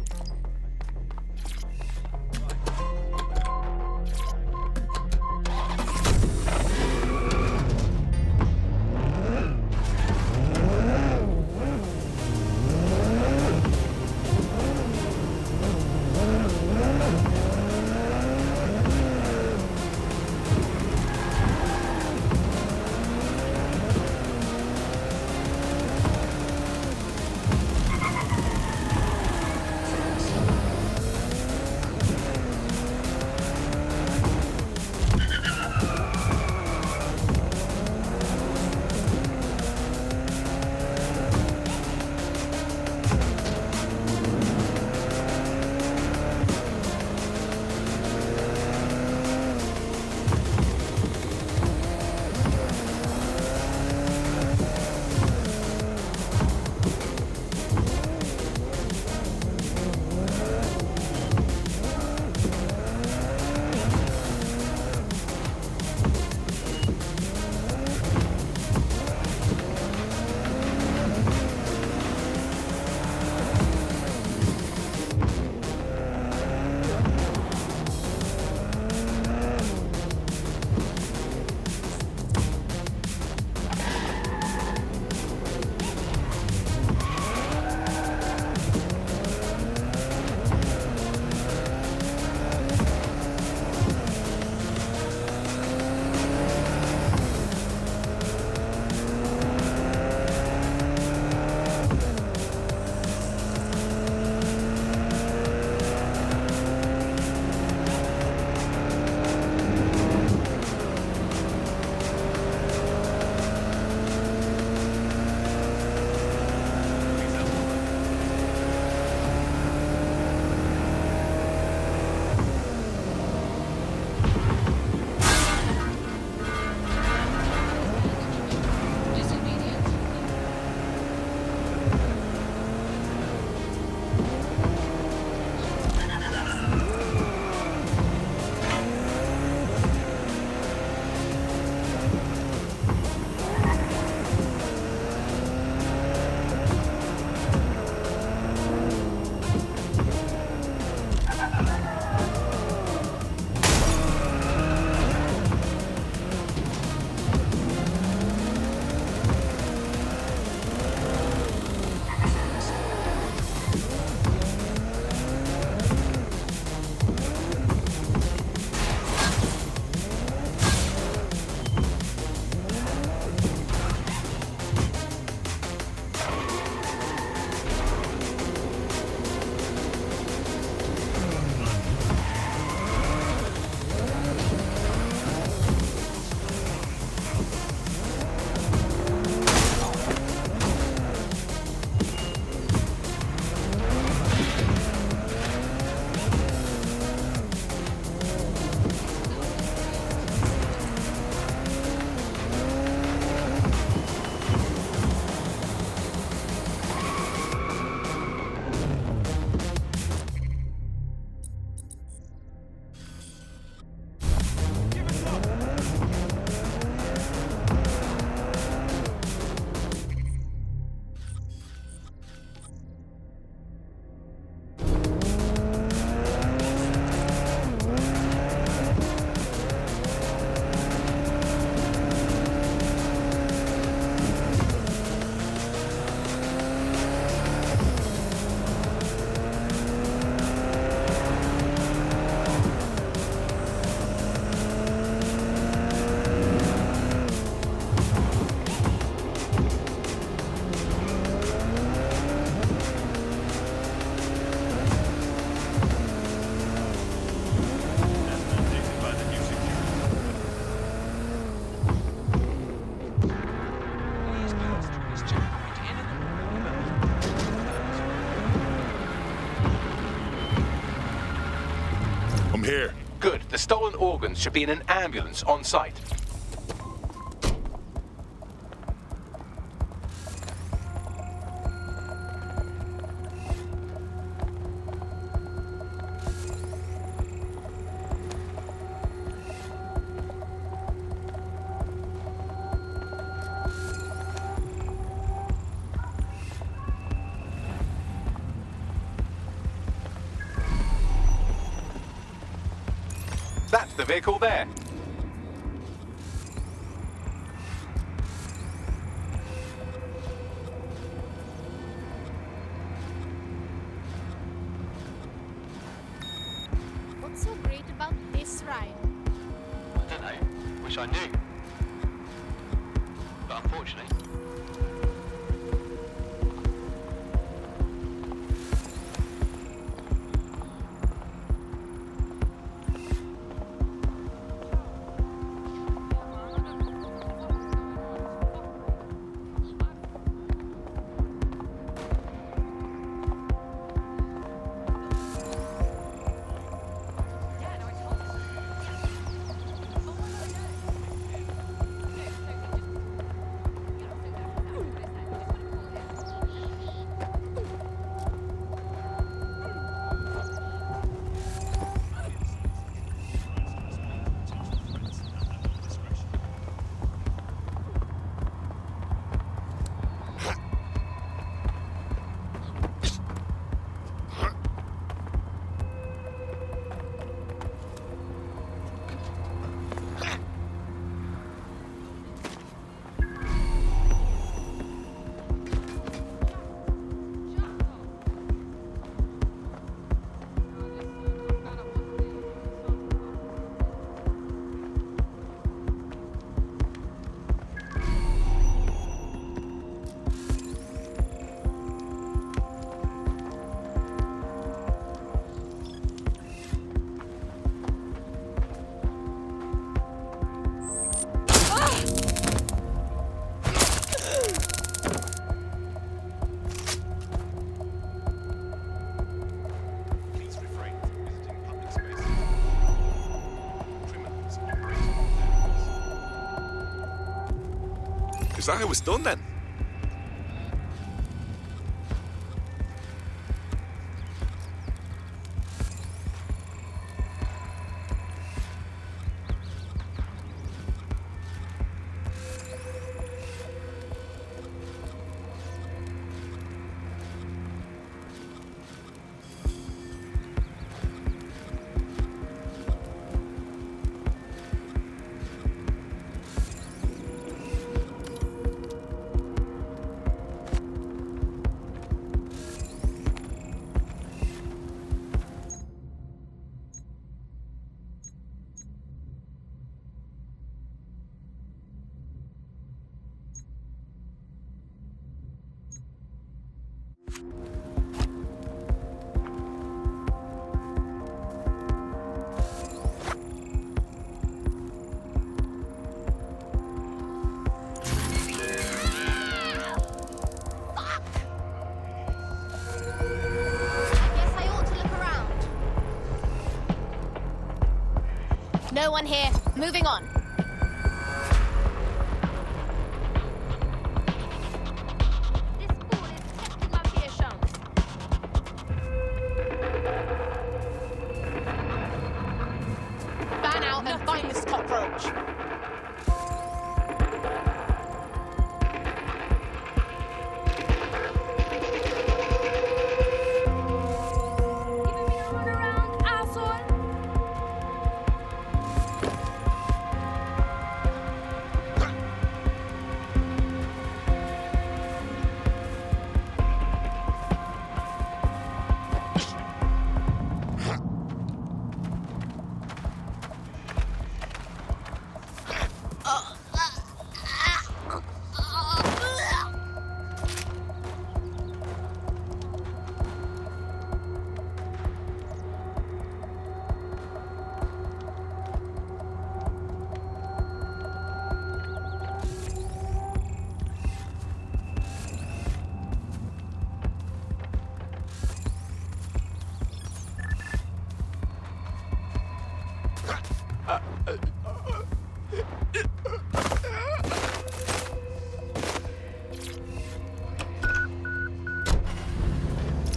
organs should be in an ambulance on site. That's the vehicle there. What's so great about this ride? I don't know. Wish I knew. But unfortunately. Is that how it's done then? No one here. Moving on. Fan out and find this cockroach.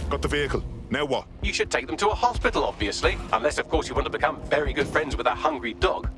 Got the vehicle. Now what? You should take them to a hospital, obviously. Unless, of course, you want to become very good friends with that hungry dog.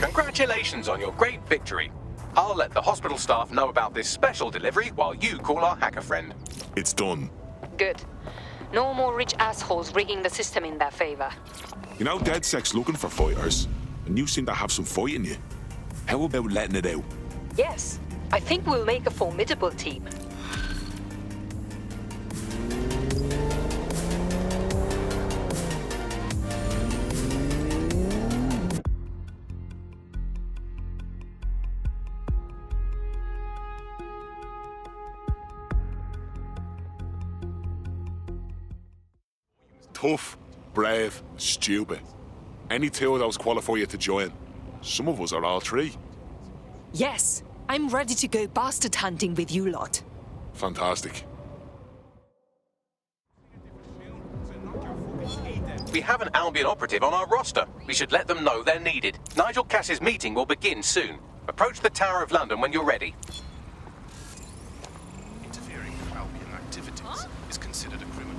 Congratulations on your great victory. I'll let the hospital staff know about this special delivery while you call our hacker friend. It's done. Good. No more rich assholes rigging the system in their favor. You know, DedSec's looking for fighters, and you seem to have some fight in you. How about letting it out? Yes, I think we'll make a formidable team. Tough, brave, stupid. Any two of those qualify you to join. Some of us are all three. Yes, I'm ready to go bastard hunting with you lot. Fantastic. We have an Albion operative on our roster. We should let them know they're needed. Nigel Cass's meeting will begin soon. Approach the Tower of London when you're ready. Interfering with Albion activities is considered a criminal.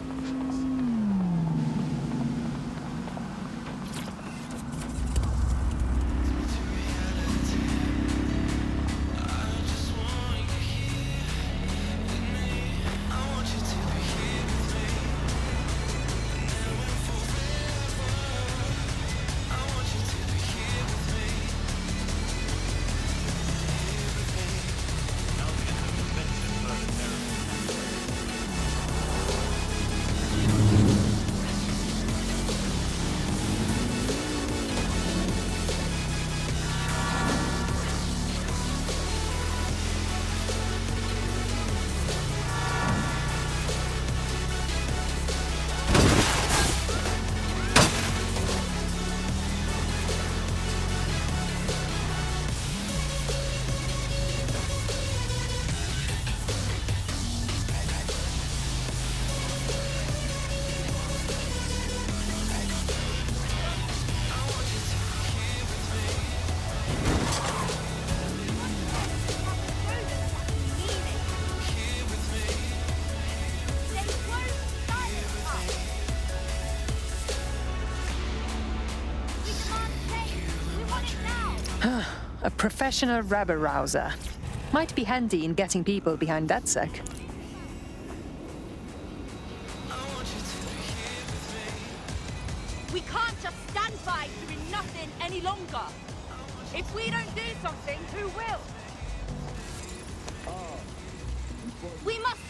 a professional rabble-rouser. Might be handy in getting people behind DedSec. We can't just stand by doing nothing any longer. If we don't do something, who will? We must